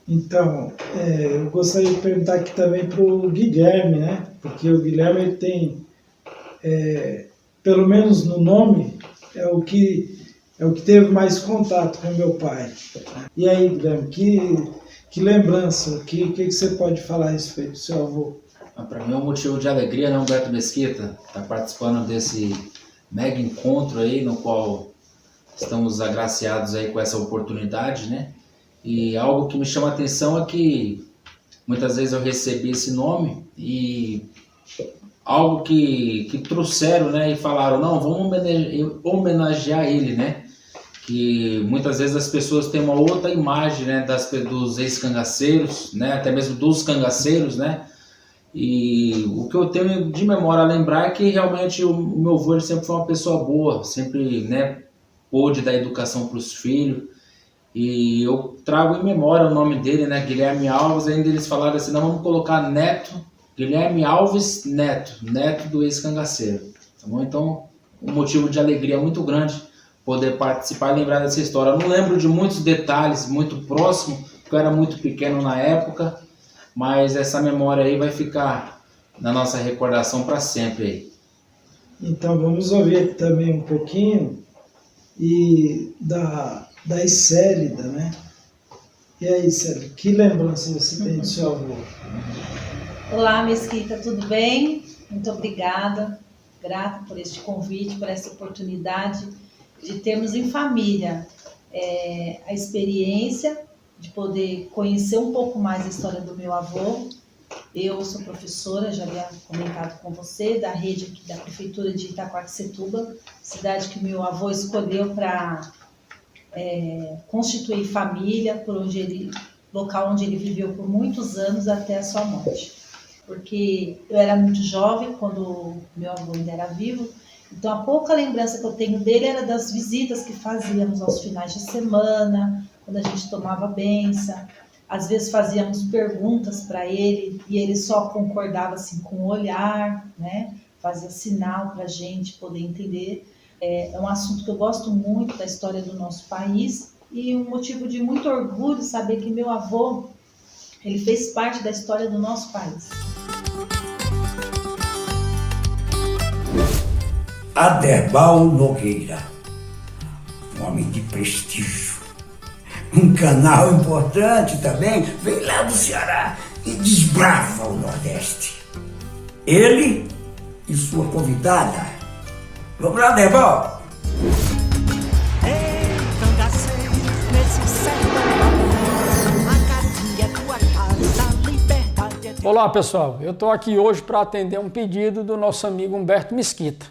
Então, eu gostaria de perguntar aqui também para o Guilherme, né, porque o Guilherme ele tem, pelo menos no nome, é o que teve mais contato com meu pai. E aí, Guilherme, que lembrança, o que você pode falar a respeito do seu avô? Para mim é um motivo de alegria, né, Humberto Mesquita, estar participando desse mega encontro aí, no qual estamos agraciados aí com essa oportunidade, né? E algo que me chama a atenção é que muitas vezes eu recebi esse nome e algo que trouxeram, né, e falaram, não, vamos homenagear ele, né, que muitas vezes as pessoas têm uma outra imagem, né, dos ex-cangaceiros, né, até mesmo dos cangaceiros, né, e o que eu tenho de memória a lembrar é que realmente o meu avô ele sempre foi uma pessoa boa, sempre, né, pôde dar educação para os filhos, e eu trago em memória o nome dele, né, Guilherme Alves. Ainda eles falaram assim, não, vamos colocar Neto, Guilherme Alves Neto, neto do ex-cangaceiro, tá bom? Então, um motivo de alegria muito grande poder participar e lembrar dessa história. Eu não lembro de muitos detalhes muito próximos, porque eu era muito pequeno na época, mas essa memória aí vai ficar na nossa recordação para sempre aí. Então vamos ouvir também um pouquinho e da Isélida, né? E aí, Isélida, que lembrança você tem do seu avô? Olá, Mesquita, tudo bem? Muito obrigada, grata por este convite, por essa oportunidade de termos em família a experiência de poder conhecer um pouco mais a história do meu avô. Eu sou professora, já havia comentado com você, da rede aqui da Prefeitura de Itaquaquecetuba, cidade que meu avô escolheu para constituir família, local onde ele viveu por muitos anos até a sua morte. Porque eu era muito jovem quando meu avô ainda era vivo, então a pouca lembrança que eu tenho dele era das visitas que fazíamos aos finais de semana, quando a gente tomava benção. Às vezes fazíamos perguntas para ele e ele só concordava assim com o olhar, né? Fazia sinal para a gente poder entender. É um assunto que eu gosto muito da história do nosso país e um motivo de muito orgulho saber que meu avô ele fez parte da história do nosso país. Aderbal Nogueira, um homem de prestígio, um canal importante também, vem lá do Ceará e desbrava o Nordeste. Ele e sua convidada. Vamos lá, Aderbal? Ei, cangaceiro, nesse sertão, a Caatinga é tua casa, a liberdade é tua... Olá, pessoal. Eu estou aqui hoje para atender um pedido do nosso amigo Humberto Mesquita.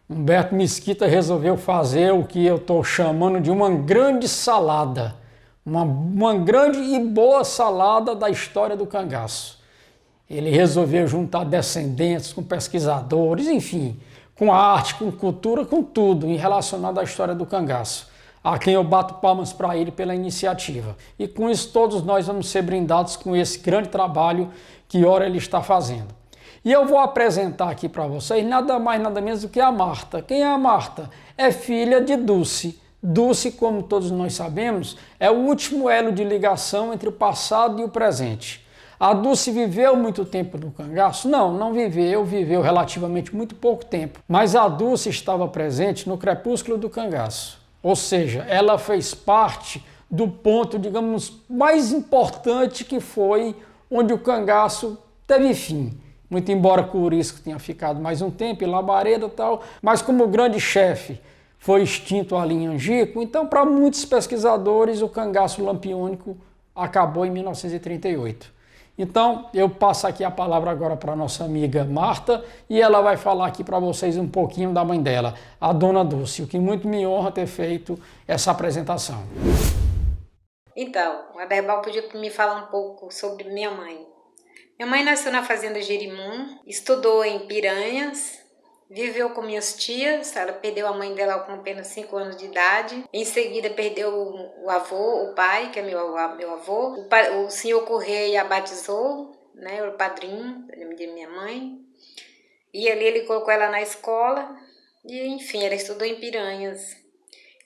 Humberto Mesquita resolveu fazer o que eu estou chamando de uma grande salada. Uma grande e boa salada da história do cangaço. Ele resolveu juntar descendentes com pesquisadores, enfim, com arte, com cultura, com tudo em relacionado à história do cangaço. A quem eu bato palmas para ele pela iniciativa. E com isso todos nós vamos ser brindados com esse grande trabalho que ora ele está fazendo. E eu vou apresentar aqui para vocês nada mais nada menos do que a Marta. Quem é a Marta? É filha de Dulce. Dulce, como todos nós sabemos, é o último elo de ligação entre o passado e o presente. A Dulce viveu muito tempo no cangaço? Não viveu, viveu relativamente muito pouco tempo. Mas a Dulce estava presente no crepúsculo do cangaço. Ou seja, ela fez parte do ponto, digamos, mais importante que foi onde o cangaço teve fim. Muito embora Curisco tenha ficado mais um tempo, em Labareda e tal, mas como grande chefe foi extinto ali em Angico, então para muitos pesquisadores o cangaço lampiônico acabou em 1938. Então eu passo aqui a palavra agora para a nossa amiga Marta e ela vai falar aqui para vocês um pouquinho da mãe dela, a Dona Dulce, o que muito me honra ter feito essa apresentação. Então, o Aderbal podia me falar um pouco sobre minha mãe. Minha mãe nasceu na fazenda Jerimum, estudou em Piranhas, viveu com minhas tias. Ela perdeu a mãe dela com apenas 5 anos de idade. Em seguida perdeu o avô, o pai, que é meu avô. O senhor Correia a batizou, né, o padrinho de minha mãe. E ali ele colocou ela na escola e, enfim, ela estudou em Piranhas.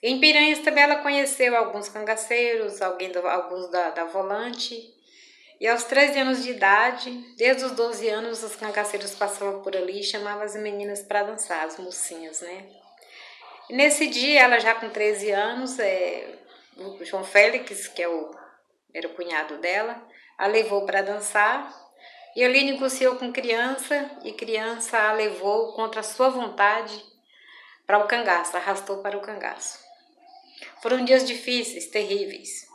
Em Piranhas também ela conheceu alguns cangaceiros, alguns da Volante. E aos 13 anos de idade, desde os 12 anos, os cangaceiros passavam por ali e chamavam as meninas para dançar, as mocinhas, né? E nesse dia, ela já com 13 anos, o João Félix, que era o cunhado dela, a levou para dançar. E ali negociou com criança, e criança a levou contra a sua vontade para o cangaço, arrastou para o cangaço. Foram dias difíceis, terríveis.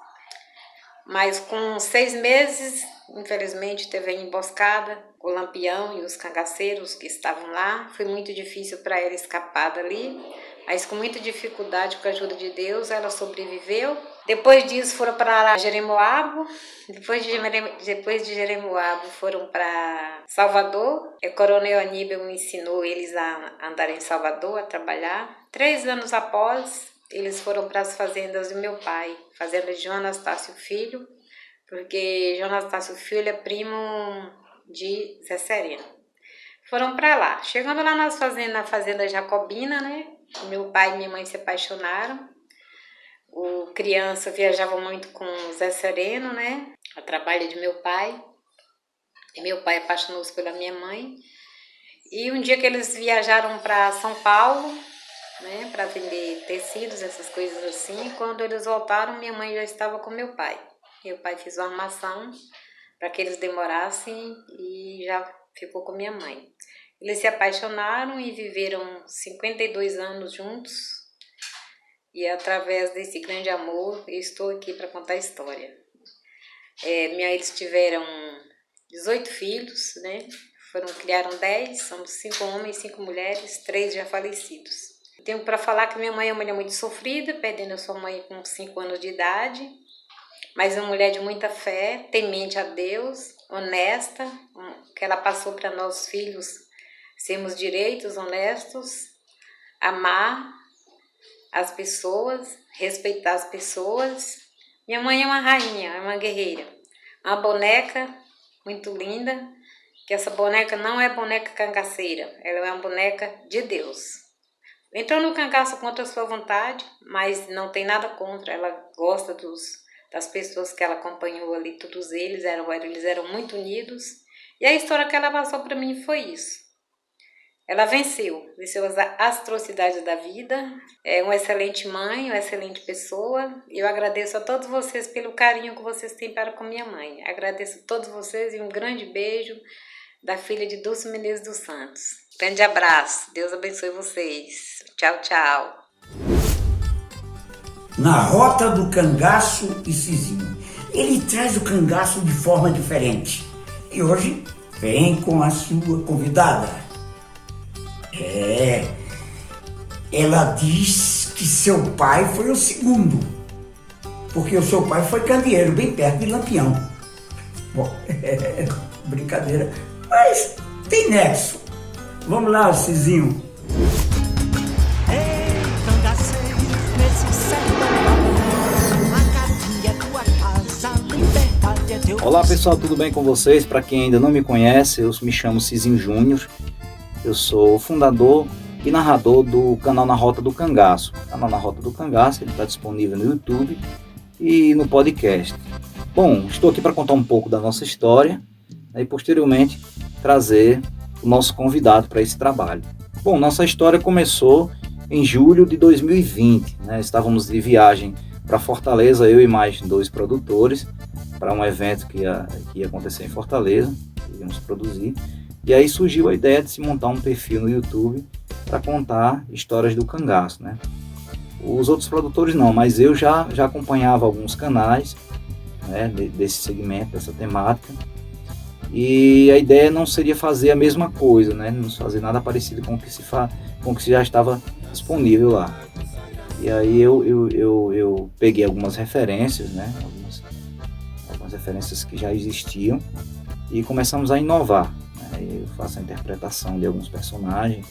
Mas com 6 meses infelizmente teve a emboscada, o Lampião e os cangaceiros que estavam lá. Foi muito difícil para ela escapar dali, mas com muita dificuldade, com a ajuda de Deus, ela sobreviveu. Depois disso foram para Jeremoabo, depois de Jeremoabo foram para Salvador. O Coronel Aníbal me ensinou eles a andar em Salvador, a trabalhar. 3 anos após, eles foram para as fazendas do meu pai, fazenda de João Anastácio Filho, porque João Anastácio Filho é primo de Zé Sereno. Foram para lá. Chegando lá na fazenda Jacobina, né? Meu pai e minha mãe se apaixonaram. O criança viajava muito com Zé Sereno, né? A trabalho de meu pai. E meu pai apaixonou-se pela minha mãe. E um dia que eles viajaram para São Paulo, né? Para vender tecidos, essas coisas assim. Quando eles voltaram, minha mãe já estava com meu pai. Meu pai fez uma armação para que eles demorassem e já ficou com minha mãe. Eles se apaixonaram e viveram 52 anos juntos. E através desse grande amor, eu estou aqui para contar a história. Eles tiveram 18 filhos, né? Criaram 10, somos 5 homens, 5 mulheres, 3 já falecidos. Tenho para falar que minha mãe é uma mulher muito sofrida, perdendo a sua mãe com 5 anos de idade, mas é uma mulher de muita fé, temente a Deus, honesta, que ela passou para nós filhos sermos direitos, honestos, amar as pessoas, respeitar as pessoas. Minha mãe é uma rainha, é uma guerreira, uma boneca muito linda, que essa boneca não é boneca cangaceira, ela é uma boneca de Deus. Entrou no cangaço contra a sua vontade, mas não tem nada contra, ela gosta das pessoas que ela acompanhou ali, todos eles eram muito unidos, e a história que ela passou para mim foi isso. Ela venceu as atrocidades da vida, é uma excelente mãe, uma excelente pessoa. Eu agradeço a todos vocês pelo carinho que vocês têm para com minha mãe. Agradeço a todos vocês e um grande beijo da filha de Dulce Menezes dos Santos. Grande abraço, Deus abençoe vocês. Tchau, tchau. Na Rota do Cangaço e Cizinho. Ele traz o cangaço de forma diferente. E hoje vem com a sua convidada. Ela diz que seu pai foi o segundo, porque o seu pai foi candeeiro, bem perto de Lampião. Bom, brincadeira, mas tem nexo. Vamos lá, Cizinho. Olá pessoal, tudo bem com vocês? Para quem ainda não me conhece, eu me chamo Cizinho Júnior. Eu sou fundador e narrador do canal Na Rota do Cangaço. O canal Na Rota do Cangaço está disponível no YouTube e no podcast. Bom, estou aqui para contar um pouco da nossa história e posteriormente trazer o nosso convidado para esse trabalho. Bom, nossa história começou em julho de 2020. Estávamos de viagem para Fortaleza, eu e mais 2 produtores, para um evento que ia acontecer em Fortaleza, que íamos produzir. E aí surgiu a ideia de se montar um perfil no YouTube para contar histórias do cangaço, né? Os outros produtores não, mas eu já acompanhava alguns canais, né, desse segmento, dessa temática. E a ideia não seria fazer a mesma coisa, né? Não fazer nada parecido com o que já estava disponível lá. E aí eu peguei algumas referências, né? Algumas referências que já existiam e começamos a inovar. Eu faço a interpretação de alguns personagens,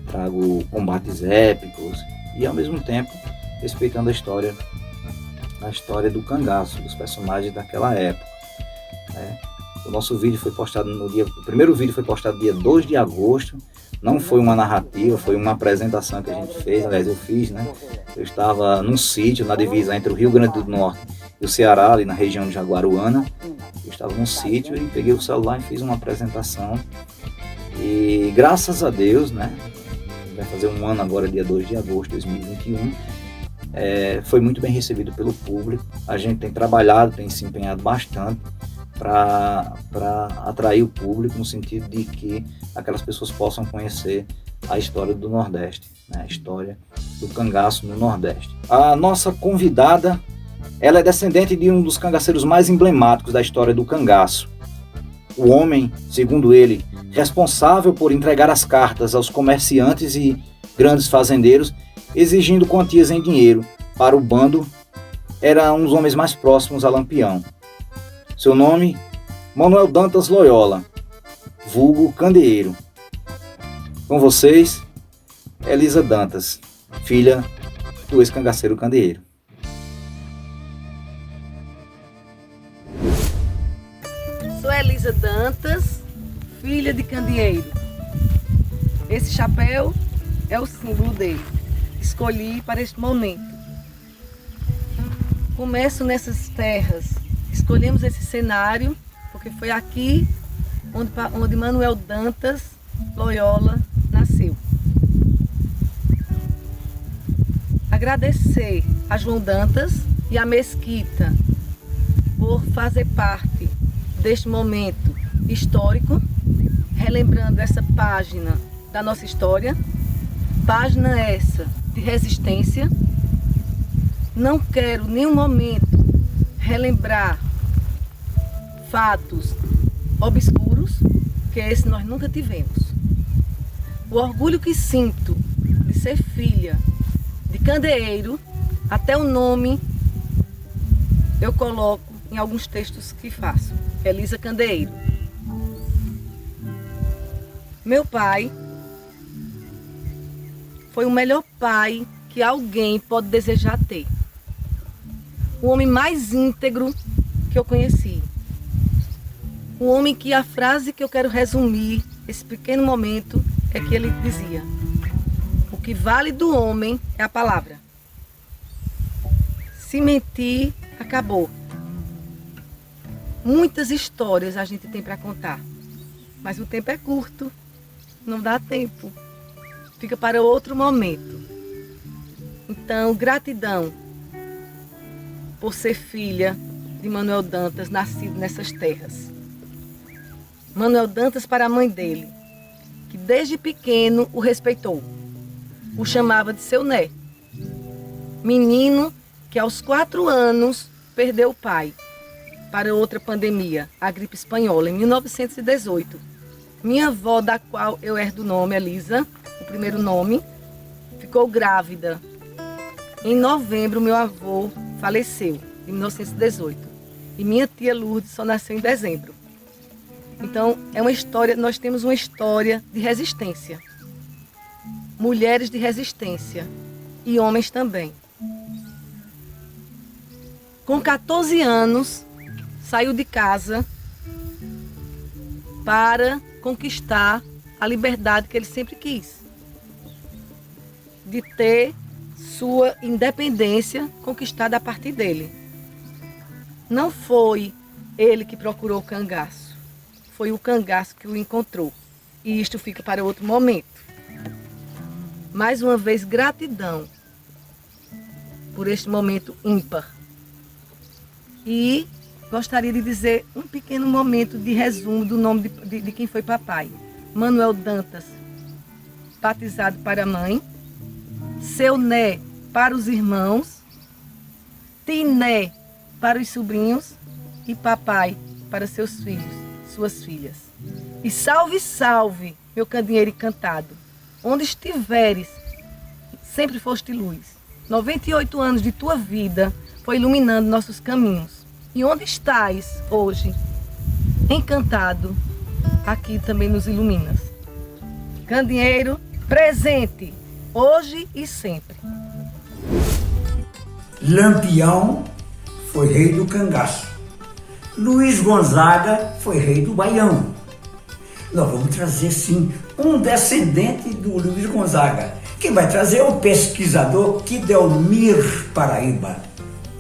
trago combates épicos e ao mesmo tempo respeitando a história do cangaço, dos personagens daquela época. O nosso vídeo foi postado o primeiro vídeo foi postado dia 2 de agosto, não foi uma narrativa, foi uma apresentação que a gente fez, aliás eu fiz, né? Eu estava num sítio na divisa entre o Rio Grande do Norte e o Ceará, ali na região de Jaguaruana. Eu estava num sítio e peguei o celular e fiz uma apresentação. E graças a Deus, né? Vai fazer um ano agora, dia 2 de agosto de 2021. Foi muito bem recebido pelo público. A gente tem trabalhado, tem se empenhado bastante para atrair o público, no sentido de que aquelas pessoas possam conhecer a história do Nordeste, né? A história do cangaço no Nordeste. A nossa convidada Ela é descendente de um dos cangaceiros mais emblemáticos da história do cangaço. O homem, segundo ele, responsável por entregar as cartas aos comerciantes e grandes fazendeiros, exigindo quantias em dinheiro para o bando, era um dos homens mais próximos a Lampião. Seu nome, Manuel Dantas Loyola, vulgo Candeeiro. Com vocês, Elisa Dantas, filha do ex-cangaceiro Candeeiro. Sou Elisa Dantas, filha de Candeeiro. Esse chapéu é o símbolo dele. Escolhi para este momento. Começo nessas terras. Escolhemos esse cenário porque foi aqui onde Manuel Dantas Loyola nasceu. Agradecer a João Dantas e a Mesquita por fazer parte deste momento histórico, relembrando essa página da nossa história, página essa de resistência. Não quero em nenhum momento relembrar fatos obscuros, que esse nós nunca tivemos. O orgulho que sinto de ser filha de Candeeiro, até o nome eu coloco em alguns textos que faço. Elisa Candeeiro. Meu pai foi o melhor pai que alguém pode desejar ter. O homem mais íntegro que eu conheci. O homem que a frase que eu quero resumir esse pequeno momento é que ele dizia: o que vale do homem é a palavra. Se mentir, acabou. Muitas histórias a gente tem para contar, mas o tempo é curto, não dá tempo. Fica para outro momento. Então, gratidão por ser filha de Manuel Dantas, nascido nessas terras. Manuel Dantas para a mãe dele, que desde pequeno o respeitou. O chamava de seu Né. Menino que aos 4 anos perdeu o pai para outra pandemia, a gripe espanhola, em 1918. Minha avó, da qual eu herdo o nome, Elisa, o primeiro nome, ficou grávida. Em novembro, meu avô faleceu, em 1918. E minha tia Lourdes só nasceu em dezembro. Então, é uma história, nós temos uma história de resistência. Mulheres de resistência e homens também. Com 14 anos, saiu de casa para conquistar a liberdade que ele sempre quis. De ter sua independência conquistada a partir dele. Não foi ele que procurou o cangaço. Foi o cangaço que o encontrou. E isto fica para outro momento. Mais uma vez, gratidão por este momento ímpar. E gostaria de dizer um pequeno momento de resumo do nome de quem foi papai. Manuel Dantas, batizado para a mãe. Seu Né para os irmãos. Tiné para os sobrinhos. E papai para seus filhos, suas filhas. E salve, salve, meu candeeiro encantado. Onde estiveres, sempre foste luz. 98 anos de tua vida foi iluminando nossos caminhos. E onde estás hoje, encantado, aqui também nos iluminas. Candeeiro presente, hoje e sempre. Lampião foi rei do cangaço. Luiz Gonzaga foi rei do Baião. Nós vamos trazer, sim, um descendente do Luiz Gonzaga. Quem vai trazer é o pesquisador Kidelmir Paraíba.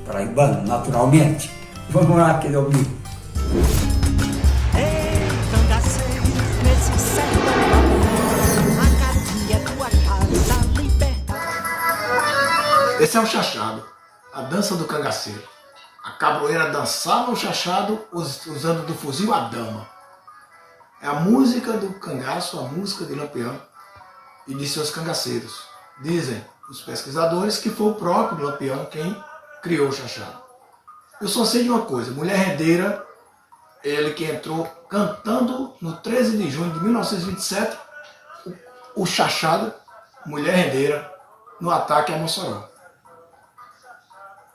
Paraibano, naturalmente. Vamos lá, Kidelmir. Ei, cangaceiro, nesse sertão, a catinha é tua casa, liberdade. Esse é o chachado, a dança do cangaceiro. A cabroeira dançava o chachado usando do fuzil a dama. É a música do cangaço, a música de Lampião e de seus cangaceiros. Dizem os pesquisadores que foi o próprio Lampião quem criou o chachado. Eu só sei de uma coisa, Mulher Rendeira, ele que entrou cantando no 13 de junho de 1927, o Chachado, Mulher Rendeira, no ataque a Mossoró.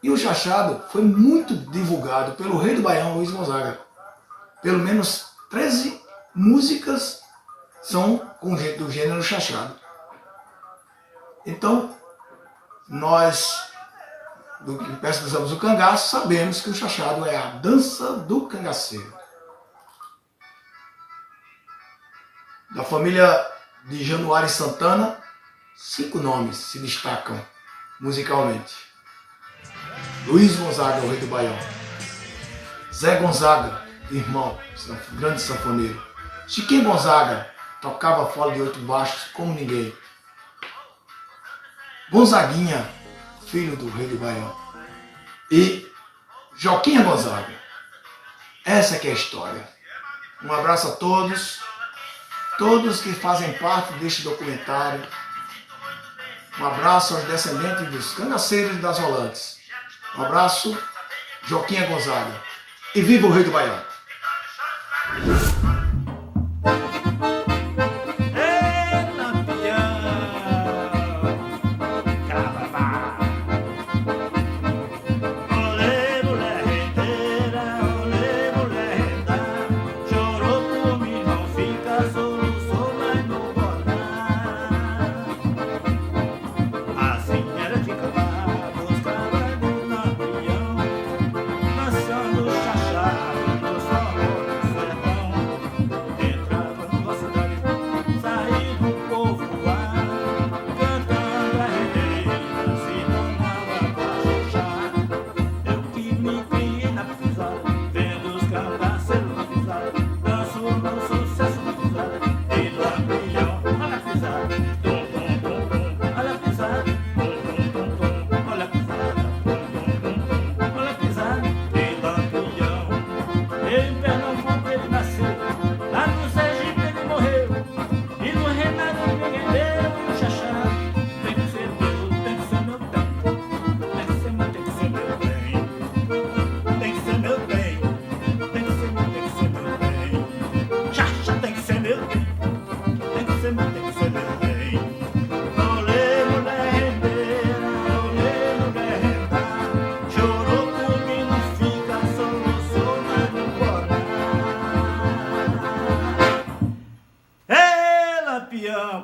E o Chachado foi muito divulgado pelo rei do Baião, Luiz Gonzaga. Pelo menos 13 músicas são do gênero Chachado. Então, nós, do que pesquisamos o cangaço, sabemos que o Chachado é a dança do cangaceiro. Da família de Januário Santana, 5 nomes se destacam musicalmente. Luiz Gonzaga, o rei do Baião. Zé Gonzaga, irmão, grande sanfoneiro. Chiquinho Gonzaga, tocava fole de 8 baixos como ninguém. Gonzaguinha, filho do rei do Baião. E Joquinha Gonzaga. Essa que é a história. Um abraço a todos que fazem parte deste documentário. Um abraço aos descendentes dos cangaceiros e das rolantes. Um abraço, Joquinha Gonzaga. E viva o rei do Baião!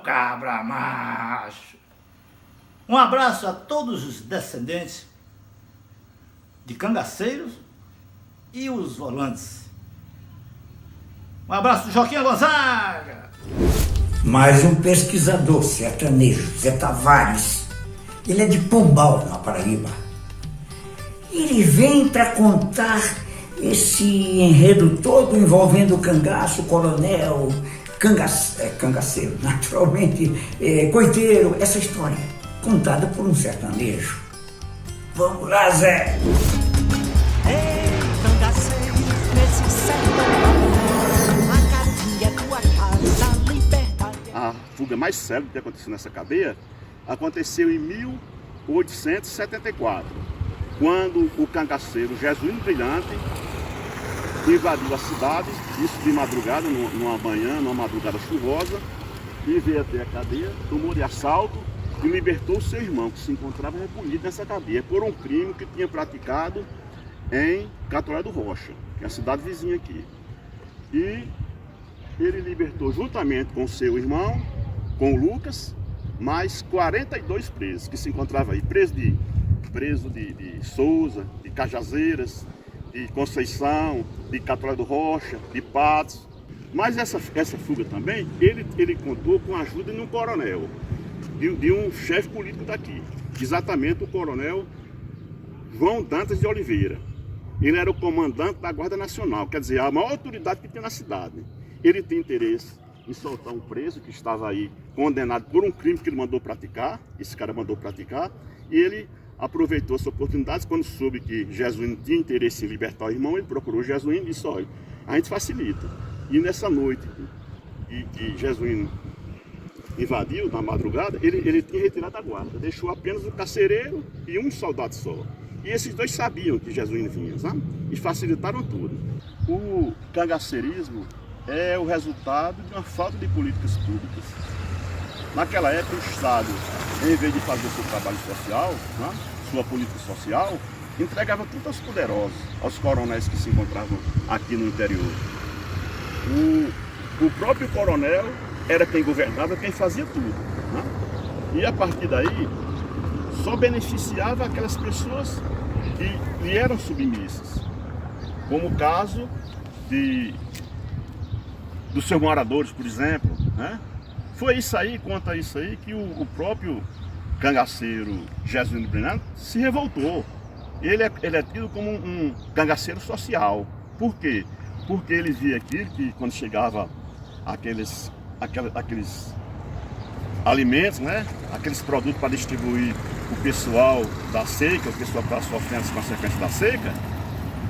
Cabra macho. Um abraço a todos os descendentes de cangaceiros e os volantes. Um abraço do Joquinha Gonzaga. Mais um pesquisador sertanejo, Zé Tavares. Ele é de Pombal, na Paraíba. Ele vem para contar esse enredo todo envolvendo o cangaço, o coronel, cangaceiro, naturalmente, coiteiro, essa história, contada por um sertanejo. Vamos lá, Zé! Ei, cangaceiro, nesse sertão, a catinha é tua casa, liberdade. A fuga mais célebre que aconteceu nessa cadeia aconteceu em 1874, quando o cangaceiro Jesuíno Brilhante invadiu a cidade, isso de madrugada, numa madrugada chuvosa, e veio até a cadeia, tomou de assalto e libertou seu irmão, que se encontrava recolhido nessa cadeia, por um crime que tinha praticado em Catolé do Rocha, que é a cidade vizinha aqui. E ele libertou, juntamente com seu irmão, com o Lucas, mais 42 presos, que se encontravam aí, preso de Souza, de Cajazeiras, de Conceição, de Catolé do Rocha, de Patos. Mas essa fuga também, ele contou com a ajuda de um coronel, de um chefe político daqui, exatamente o coronel João Dantas de Oliveira. Ele era o comandante da Guarda Nacional, quer dizer, a maior autoridade que tinha na cidade. Ele tinha interesse em soltar um preso que estava aí condenado por um crime que ele mandou praticar, esse cara mandou praticar, e ele aproveitou essa oportunidade. Quando soube que Jesuíno tinha interesse em libertar o irmão, ele procurou Jesuíno e disse: olha, a gente facilita. E nessa noite que Jesuíno invadiu, na madrugada, ele tinha retirado a guarda, deixou apenas o carcereiro e um soldado só. E esses dois sabiam que Jesuíno vinha, sabe? E facilitaram tudo. O cangaceirismo é o resultado de uma falta de políticas públicas. Naquela época, o Estado, em vez de fazer seu trabalho social, né, sua política social, entregava tudo aos poderosos, aos coronéis que se encontravam aqui no interior. O próprio coronel era quem governava, quem fazia tudo. Né? E a partir daí, só beneficiava aquelas pessoas que lhe eram submissas. Como o caso dos seus moradores, por exemplo. Né? Foi isso aí, conta isso aí, que o próprio cangaceiro Jesuíno Brilhante se revoltou. Ele é tido como um cangaceiro social. Por quê? Porque ele via aquilo que quando chegava aqueles alimentos, né? Aqueles produtos para distribuir o pessoal da seca, o pessoal que está sofrendo as consequências da seca,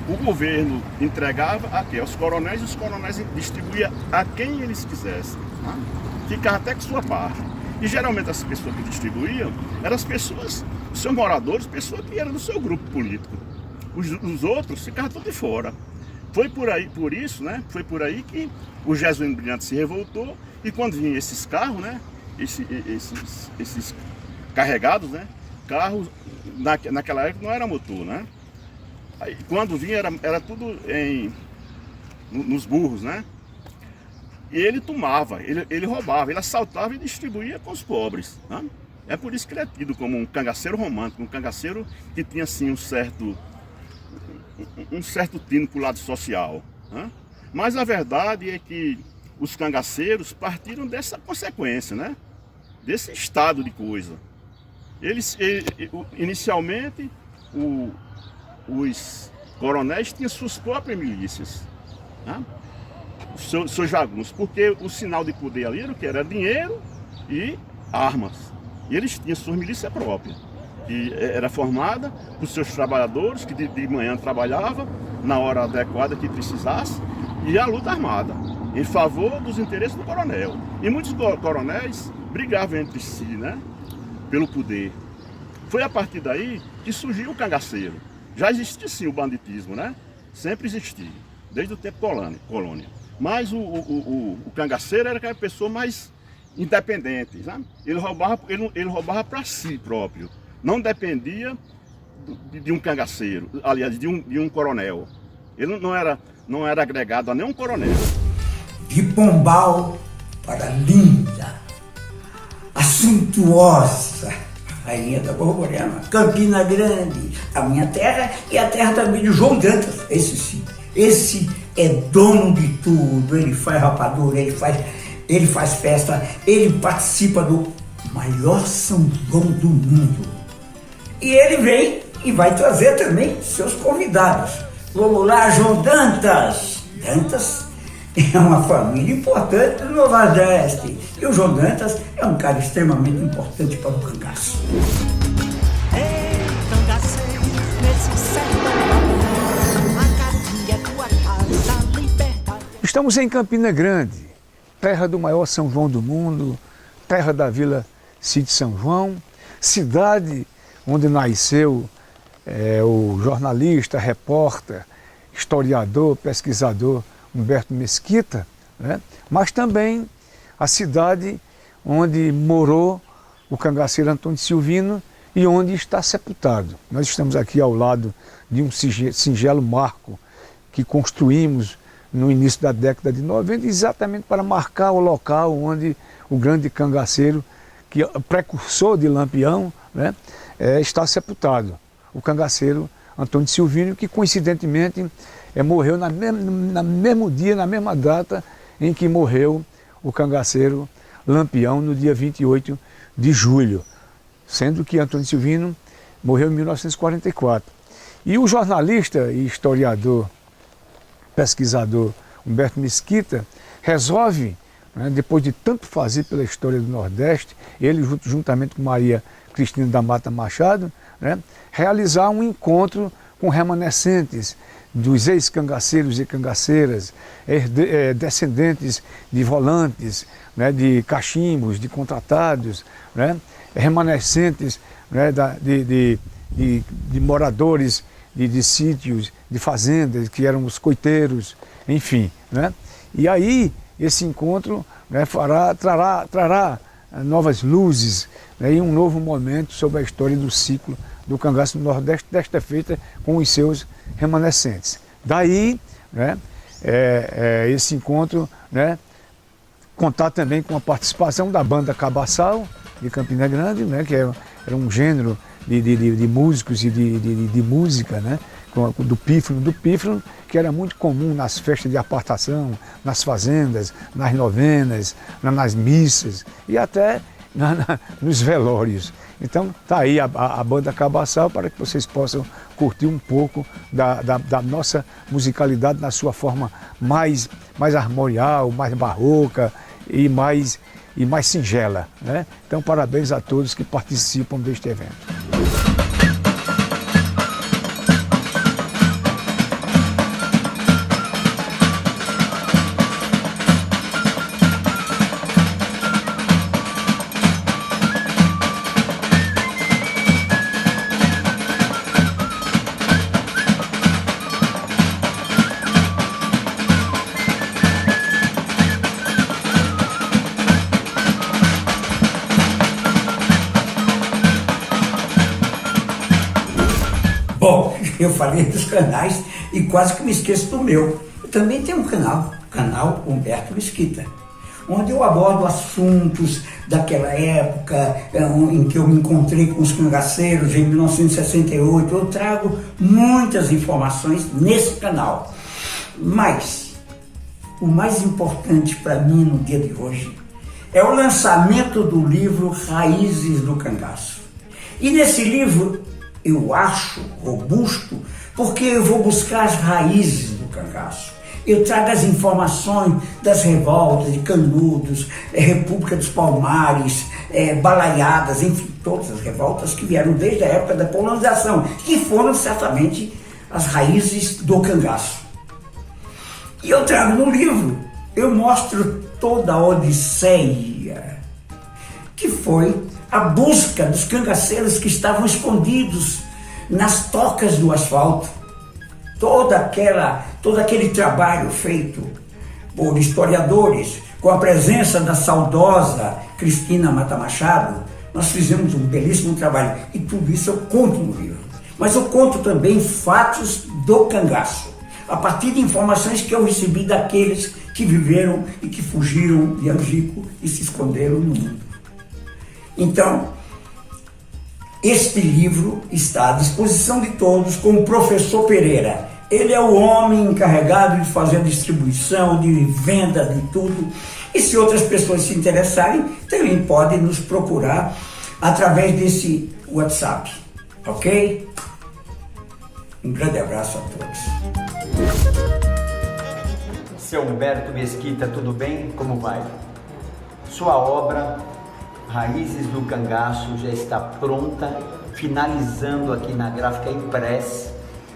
o governo entregava aos coronéis e os coronéis distribuíam a quem eles quisessem. Né? Ficava até com sua parte. E geralmente as pessoas que distribuíam eram as pessoas, os seus moradores, pessoas que eram do seu grupo político. Os outros ficavam tudo de fora. Foi por isso, né? Foi por aí que o Jesuíno Brilhante se revoltou e quando vinham esses carros, né? Esses carregados, né? Carros, naquela época não era motor, né? Aí, quando vinha era tudo nos burros, né? E ele tomava, ele roubava, ele assaltava e distribuía com os pobres. Né? É por isso que ele é tido como um cangaceiro romântico, um cangaceiro que tinha assim um certo tino para o lado social. Né? Mas a verdade é que os cangaceiros partiram dessa consequência, né? Desse estado de coisa. Inicialmente, os coronéis tinham suas próprias milícias. Né? Seus jagunços, porque o sinal de poder ali era o que? Era dinheiro e armas. E eles tinham suas milícias próprias, que era formada por seus trabalhadores, que de manhã trabalhavam na hora adequada que precisasse, e a luta armada, em favor dos interesses do coronel. E muitos coronéis brigavam entre si, né, pelo poder. Foi a partir daí que surgiu o cangaceiro. Já existia sim o banditismo, né? Sempre existiu, desde o tempo colônia. Mas o cangaceiro era aquela pessoa mais independente, sabe? Ele roubava para si próprio. Não dependia de um cangaceiro, aliás, de um coronel. Ele não era agregado a nenhum coronel. De Pombal para linda, a suntuosa rainha da Borborema, Campina Grande, a minha terra e a terra também de João Dantas. Esse sim, esse é dono de tudo. Ele faz rapadura, ele faz festa, ele participa do maior São João do mundo. E ele vem e vai trazer também seus convidados. Vamos lá, João Dantas. Dantas é uma família importante do Nordeste. E o João Dantas é um cara extremamente importante para o cangaço. Ei, cangaceiro, nesse sertão, a Caatinga é tua casa, liberdade. Estamos em Campina Grande, terra do maior São João do mundo, terra da Vila Cide São João, cidade onde nasceu o jornalista, repórter, historiador, pesquisador Humberto Mesquita, né? Mas também a cidade onde morou o cangaceiro Antônio Silvino e onde está sepultado. Nós estamos aqui ao lado de um singelo marco que construímos no início da década de 90, exatamente para marcar o local onde o grande cangaceiro, que é precursor de Lampião, né, está sepultado. O cangaceiro Antônio Silvino, que coincidentemente morreu no mesmo dia, na mesma data em que morreu o cangaceiro Lampião, no dia 28 de julho, sendo que Antônio Silvino morreu em 1944. E o jornalista e historiador, pesquisador Humberto Mesquita resolve, né, depois de tanto fazer pela história do Nordeste, ele juntamente com Maria Cristina da Mata Machado, né, realizar um encontro com remanescentes dos ex-cangaceiros e cangaceiras, descendentes de volantes, né, de cachimbos, de contratados, né, remanescentes, né, de moradores de sítios, de fazendas, que eram os coiteiros, enfim, né? E aí esse encontro, né, trará novas luzes, né, e um novo momento sobre a história do ciclo do cangaço do Nordeste, desta feita com os seus remanescentes. Daí, né, esse encontro, né, contar também com a participação da banda Cabaçal, de Campina Grande, né, que era um gênero de músicos e de música, né, do pífano, que era muito comum nas festas de apartação, nas fazendas, nas novenas, nas missas e até nos velórios. Então tá aí a banda Cabaçal para que vocês possam curtir um pouco da nossa musicalidade na sua forma mais armorial, mais barroca e mais singela, né? Então parabéns a todos que participam deste evento. Bom, eu falei dos canais e quase que me esqueço do meu. Eu também tenho um canal, o canal Humberto Mesquita, onde eu abordo assuntos daquela época em que eu me encontrei com os cangaceiros em 1968. Eu trago muitas informações nesse canal. Mas o mais importante para mim no dia de hoje é o lançamento do livro Raízes do Cangaço. E nesse livro eu acho robusto porque eu vou buscar as raízes do cangaço. Eu trago as informações das revoltas de Canudos, República dos Palmares, Balaiadas, enfim, todas as revoltas que vieram desde a época da colonização, que foram certamente as raízes do cangaço. E eu trago no livro, eu mostro toda a odisseia que foi a busca dos cangaceiros que estavam escondidos nas tocas do asfalto. Todo aquele trabalho feito por historiadores, com a presença da saudosa Cristina Mata Machado, nós fizemos um belíssimo trabalho. E tudo isso eu conto no livro. Mas eu conto também fatos do cangaço, a partir de informações que eu recebi daqueles que viveram e que fugiram de Angico e se esconderam no mundo. Então, este livro está à disposição de todos com o professor Pereira. Ele é o homem encarregado de fazer a distribuição, de venda, de tudo. E se outras pessoas se interessarem, também podem nos procurar através desse WhatsApp, ok? Um grande abraço a todos. Seu Humberto Mesquita, tudo bem? Como vai? Sua obra Raízes do Cangaço já está pronta, finalizando aqui na Gráfica Impress,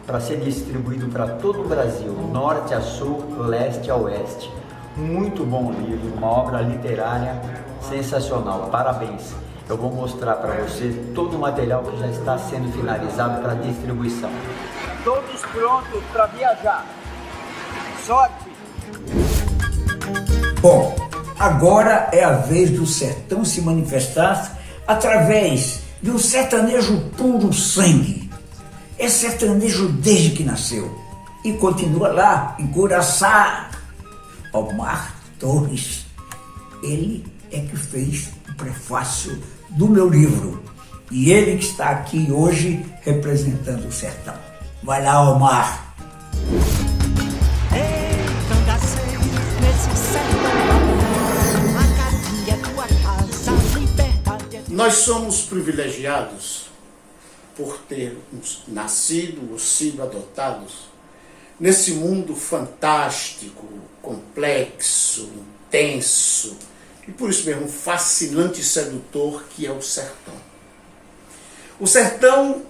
para ser distribuído para todo o Brasil, norte a sul, leste a oeste. Muito bom livro, uma obra literária sensacional, parabéns. Eu vou mostrar para você todo o material que já está sendo finalizado para distribuição. Todos prontos para viajar. Sorte! Bom, agora é a vez do sertão se manifestar através de um sertanejo puro sangue. É sertanejo desde que nasceu e continua lá, em Curaçá. Omar Torres, ele é que fez o prefácio do meu livro e ele que está aqui hoje representando o sertão. Vai lá, Omar. Nós somos privilegiados por termos nascido ou sido adotados nesse mundo fantástico, complexo, intenso e por isso mesmo fascinante e sedutor que é o sertão. O sertão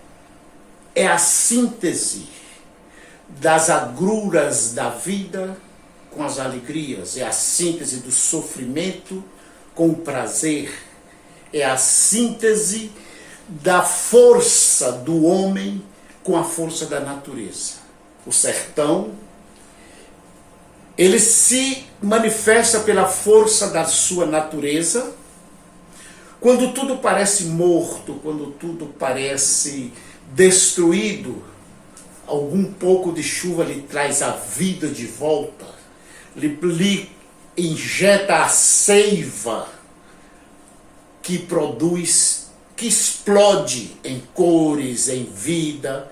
é a síntese das agruras da vida com as alegrias, é a síntese do sofrimento com o prazer, é a síntese da força do homem com a força da natureza. O sertão, ele se manifesta pela força da sua natureza. Quando tudo parece morto, quando tudo parece destruído, algum pouco de chuva lhe traz a vida de volta, lhe injeta a seiva que produz, que explode em cores, em vida,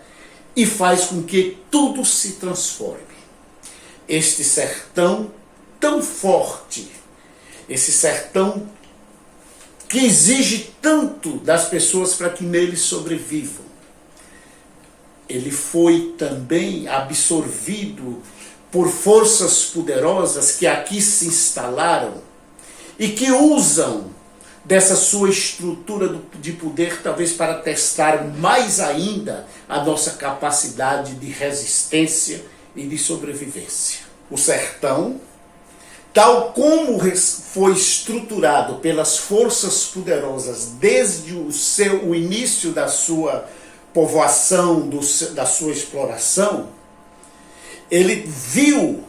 e faz com que tudo se transforme. Este sertão tão forte, esse sertão que exige tanto das pessoas para que nele sobrevivam, ele foi também absorvido por forças poderosas que aqui se instalaram e que usam dessa sua estrutura de poder, talvez para testar mais ainda a nossa capacidade de resistência e de sobrevivência. O sertão, tal como foi estruturado pelas forças poderosas desde o início da sua povoação, da sua exploração, ele viu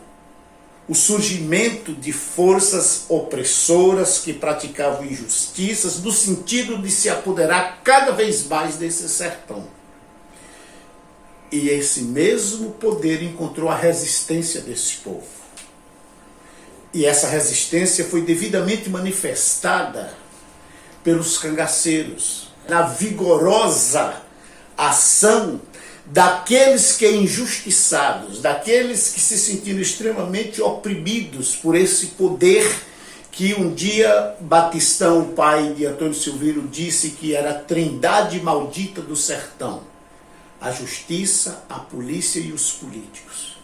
o surgimento de forças opressoras que praticavam injustiças, no sentido de se apoderar cada vez mais desse sertão. E esse mesmo poder encontrou a resistência desse povo. E essa resistência foi devidamente manifestada pelos cangaceiros, na vigorosa ação daqueles que injustiçados, daqueles que se sentiram extremamente oprimidos por esse poder que um dia Batistão, o pai de Antônio Silveiro, disse que era a trindade maldita do sertão: a justiça, a polícia e os políticos.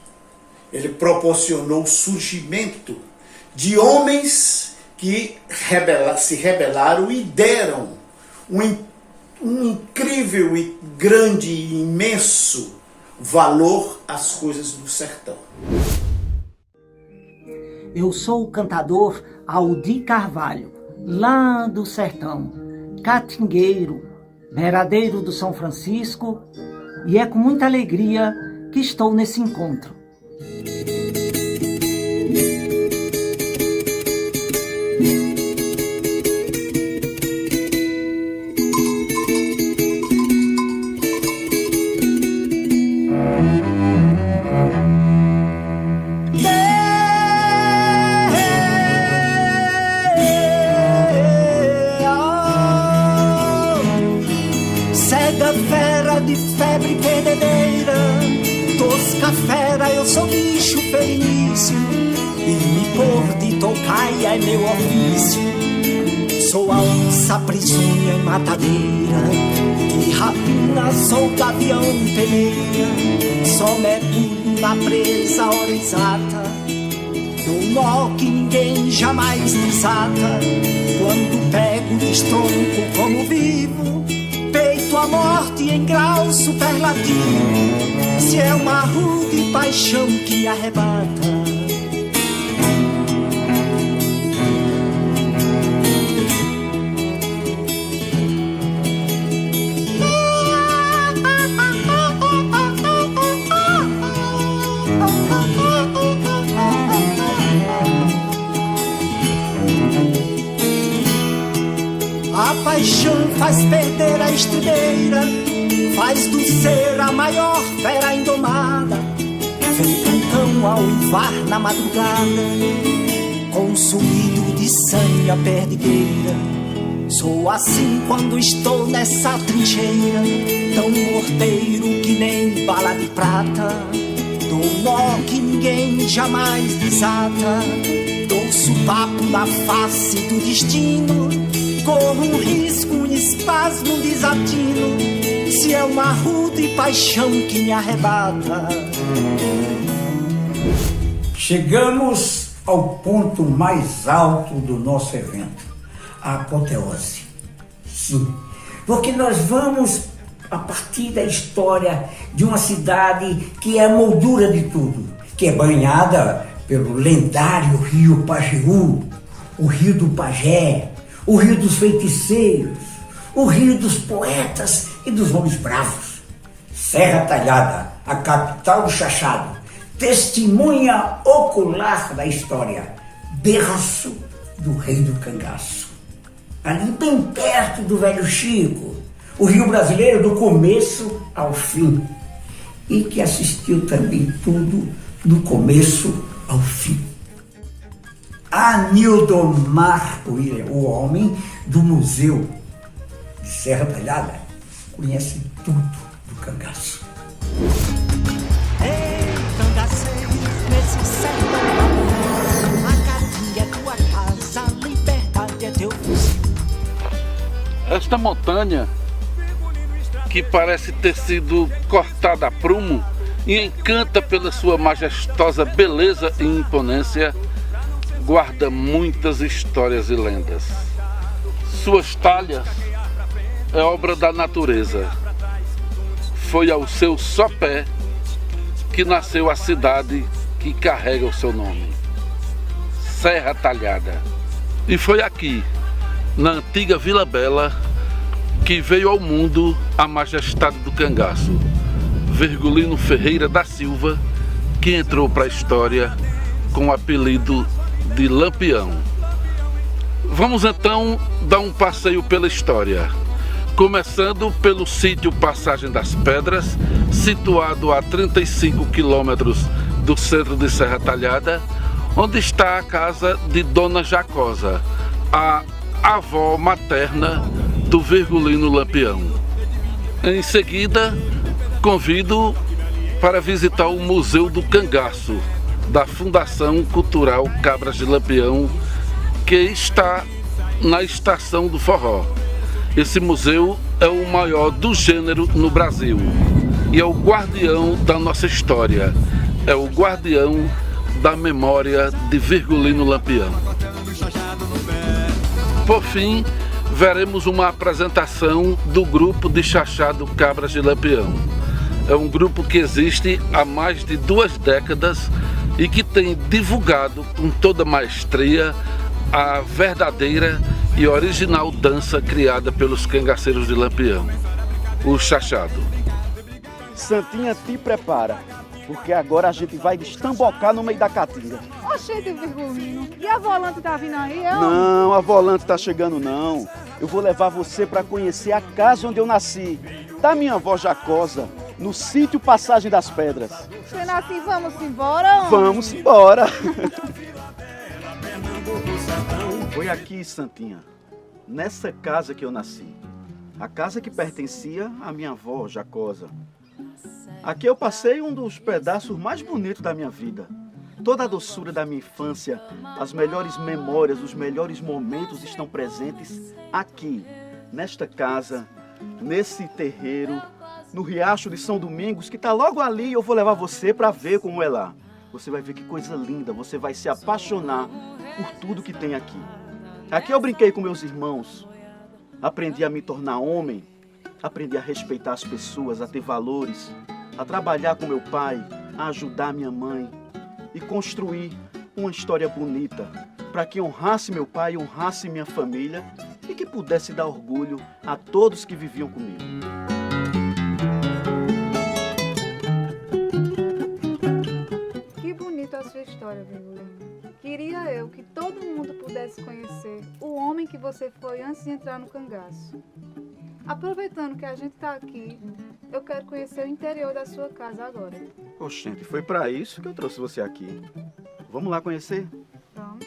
Ele proporcionou o surgimento de homens que se rebelaram e deram um incrível e grande e imenso valor às coisas do sertão. Eu sou o cantador Aldi Carvalho, lá do sertão, catingueiro, beradeiro do São Francisco, e é com muita alegria que estou nesse encontro. Cega fera de febre penedeira, tosca fera, eu sou bicho ferício, e me pôr de tocaia é meu ofício. Sou a onça prisunha em matadeira, e rapina sou gavião peneira. Só mergulho na presa a hora exata, dou nó que ninguém jamais desata. Quando pego destronco como vivo, peito a morte em grau superlativo. Se é uma rude paixão que me arrebata, a paixão faz perder a estribeira, faz do ser a maior fera indomada, feito um cão ao uivar na madrugada, consumido de sangue a perdigueira. Sou assim quando estou nessa trincheira, tão morteiro que nem bala de prata. Dou nó que ninguém jamais desata, dou sopapo na face do destino, corro um risco, um espasmo, um desatino, se é uma rude paixão que me arrebata. Chegamos ao ponto mais alto do nosso evento, a apoteose. Sim, porque nós vamos a partir da história de uma cidade que é a moldura de tudo, que é banhada pelo lendário rio Pajeú, o rio do Pajé, o rio dos feiticeiros, o rio dos poetas e dos homens bravos. Serra Talhada, a capital do Chachado, testemunha ocular da história, berço do rei do cangaço. Ali bem perto do velho Chico, o Rio brasileiro do começo ao fim, e que assistiu também tudo do começo ao fim. Anildomar William, o homem do Museu de Serra Talhada, conhece tudo do cangaço. Ei, cangaceiro, nesse sertão varonil, a Caatinga é tua casa, a liberdade é teu fuzil. Esta montanha, que parece ter sido cortada a prumo e encanta pela sua majestosa beleza e imponência, guarda muitas histórias e lendas. Suas talhas é obra da natureza. Foi ao seu sopé que nasceu a cidade que carrega o seu nome, Serra Talhada. E foi aqui, na antiga Vila Bela, que veio ao mundo a majestade do cangaço, Virgulino Ferreira da Silva, que entrou para a história com o apelido de Lampião. Vamos então dar um passeio pela história, começando pelo sítio Passagem das Pedras, situado a 35 quilômetros do centro de Serra Talhada, onde está a casa de Dona Jacosa, a avó materna do Virgulino Lampião. Em seguida, convido para visitar o Museu do Cangaço, da Fundação Cultural Cabras de Lampião, que está na Estação do Forró. Esse museu é o maior do gênero no Brasil e é o guardião da nossa história, é o guardião da memória de Virgulino Lampião. Por fim, veremos uma apresentação do grupo de Chachado Cabras de Lampião. É um grupo que existe há mais de 2 décadas e que tem divulgado com toda maestria a verdadeira e original dança criada pelos cangaceiros de Lampião, o Chachado. Santinha, te prepara, porque agora a gente vai destambocar no meio da caatinga. Oxente, Virgulino, e a volante tá vindo aí? Não, a volante tá chegando não. Eu vou levar você para conhecer a casa onde eu nasci, da minha avó Jacosa, no sítio Passagem das Pedras. Sendo assim, vamos embora? Vamos embora! Foi aqui, Santinha, nessa casa que eu nasci. A casa que pertencia à minha avó Jacosa. Aqui eu passei um dos pedaços mais bonitos da minha vida. Toda a doçura da minha infância, as melhores memórias, os melhores momentos estão presentes aqui, nesta casa, nesse terreiro, no Riacho de São Domingos, que está logo ali, e eu vou levar você para ver como é lá. Você vai ver que coisa linda, você vai se apaixonar por tudo que tem aqui. Aqui eu brinquei com meus irmãos, aprendi a me tornar homem, aprendi a respeitar as pessoas, a ter valores, a trabalhar com meu pai, a ajudar minha mãe e construir uma história bonita para que honrasse meu pai, honrasse minha família e que pudesse dar orgulho a todos que viviam comigo. Que bonita a sua história, Virgulino. Queria eu que todo mundo pudesse conhecer o homem que você foi antes de entrar no cangaço. Aproveitando que a gente está aqui, eu quero conhecer o interior da sua casa agora. Oxente, foi para isso que eu trouxe você aqui. Vamos lá conhecer? Vamos.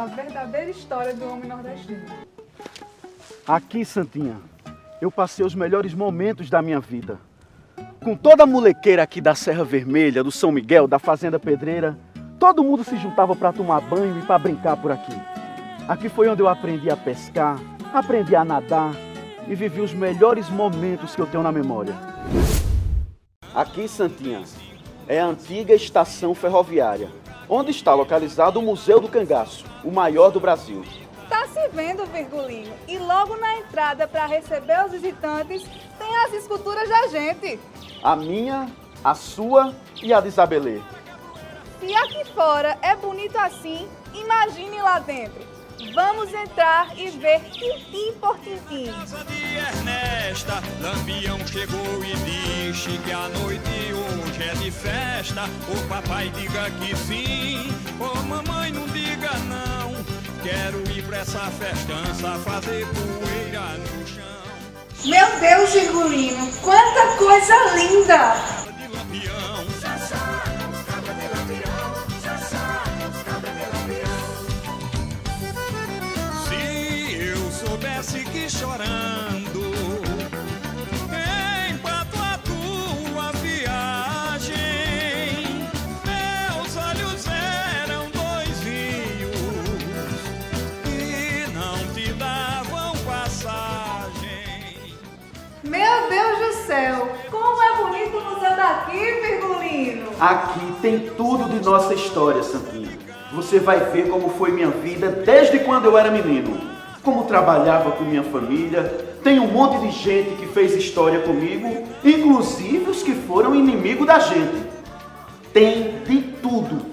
a verdadeira história do homem nordestino. Aqui, Santinha, eu passei os melhores momentos da minha vida. Com toda a molequeira aqui da Serra Vermelha, do São Miguel, da Fazenda Pedreira, todo mundo se juntava para tomar banho e para brincar por aqui. Aqui foi onde eu aprendi a pescar, aprendi a nadar e vivi os melhores momentos que eu tenho na memória. Aqui, Santinha, é a antiga estação ferroviária, onde está localizado o Museu do Cangaço, o maior do Brasil. Tá se vendo, Virgulino? E logo na entrada, para receber os visitantes, tem as esculturas da gente. A minha, a sua e a de Isabelê. Se aqui fora é bonito assim, imagine lá dentro. Vamos entrar e ver tintim por tintim. Ernesta, Lampião chegou e disse que a noite hoje é de festa. O papai diga que sim, ô mamãe não diga não. Quero ir pra essa festança, fazer poeira no chão. Meu Deus, Virgulino, quanta coisa linda! Se eu soubesse que chorando empato a tua viagem, meus olhos eram dois rios que não te davam passagem. Meu Deus do céu, como é bonito o museu daqui, Virgulino! Aqui tem tudo de nossa história, Santinha. Você vai ver como foi minha vida desde quando eu era menino. Como trabalhava com minha família. Tem um monte de gente que fez história comigo, inclusive os que foram inimigo da gente. Tem de tudo.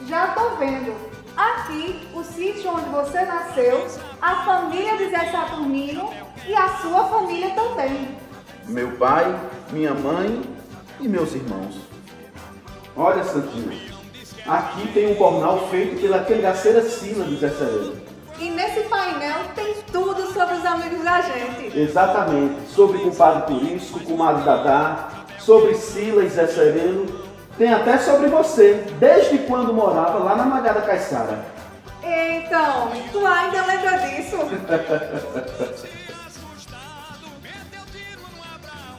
Já tô vendo. Aqui, o sítio onde você nasceu, a família de Zé Saturnino e a sua família também. Meu pai, minha mãe e meus irmãos. Olha, Santinha, aqui tem um jornal feito pela cangaceira Sila do Zé Sereno. E nesse painel tem tudo sobre os amigos da gente. Exatamente, sobre compadre Turisco, comadre Dadá, sobre Sila e Zé Sereno. Tem até sobre você, desde quando morava lá na Malhada Caiçara. Então, tu ainda lembra disso?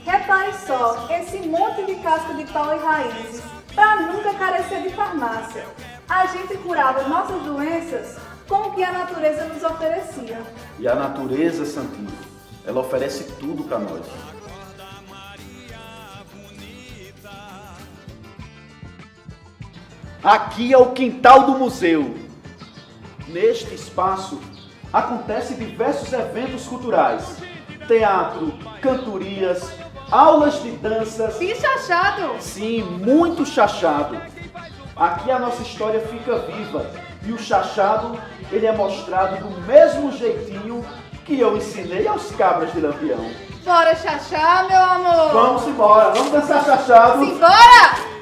Repare só, esse monte de casca de pau e raízes, para nunca carecer de farmácia. A gente curava nossas doenças com o que a natureza nos oferecia. E a natureza, Santinha, ela oferece tudo para nós. Aqui é o quintal do museu. Neste espaço acontecem diversos eventos culturais. Teatro, cantorias, aulas de danças. E chachado? Sim, muito chachado. Aqui a nossa história fica viva. E o chachado, ele é mostrado do mesmo jeitinho que eu ensinei aos cabras de Lampião. Bora chachar, meu amor! Vamos embora, vamos dançar chachado. Simbora!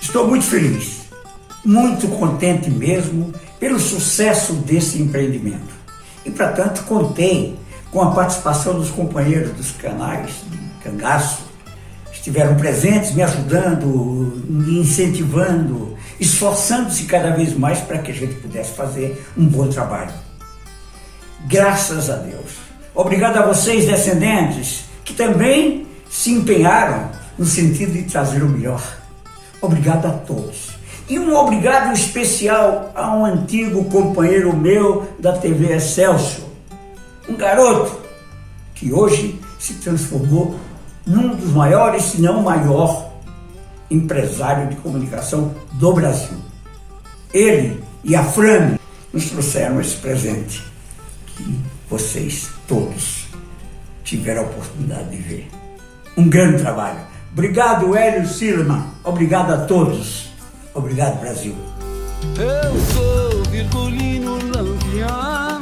Estou muito feliz, muito contente mesmo pelo sucesso desse empreendimento. E, para tanto, contei com a participação dos companheiros dos canais de Cangaço, estiveram presentes, me ajudando, me incentivando, esforçando-se cada vez mais para que a gente pudesse fazer um bom trabalho. Graças a Deus. Obrigado a vocês, descendentes, que também se empenharam no sentido de trazer o melhor. Obrigado a todos. E um obrigado especial a um antigo companheiro meu da TV Excelsior, um garoto que hoje se transformou num dos maiores, se não o maior, empresário de comunicação do Brasil. Ele e a Frane nos trouxeram esse presente que vocês todos tiveram a oportunidade de ver. Um grande trabalho. Obrigado, Hélio Silva. Obrigado a todos. Obrigado, Brasil. Eu sou Virgulino Lampião,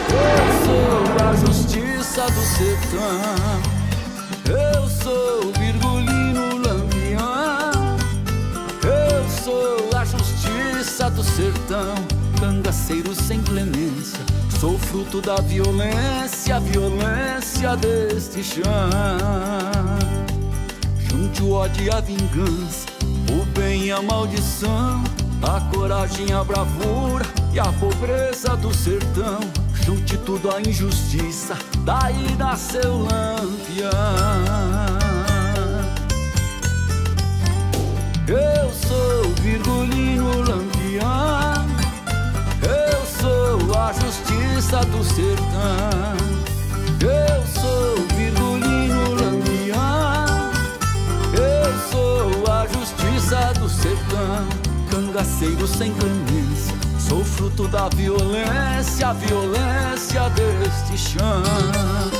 eu sou a justiça do sertão. Eu sou Virgulino Lampião, eu sou a justiça do sertão. Cangaceiro sem clemência, sou fruto da violência, a violência deste chão. Junte o ódio e a vingança, o bem e a maldição, a coragem, a bravura e a pobreza do sertão. Junte tudo a injustiça, daí nasceu Lampião. Eu sou Virgulino Lampião, eu sou a justiça do sertão. Eu sou Virgulino Lampião, eu sou a justiça do sertão. Cangaceiro sem clemência, sou fruto da violência, a violência deste chão.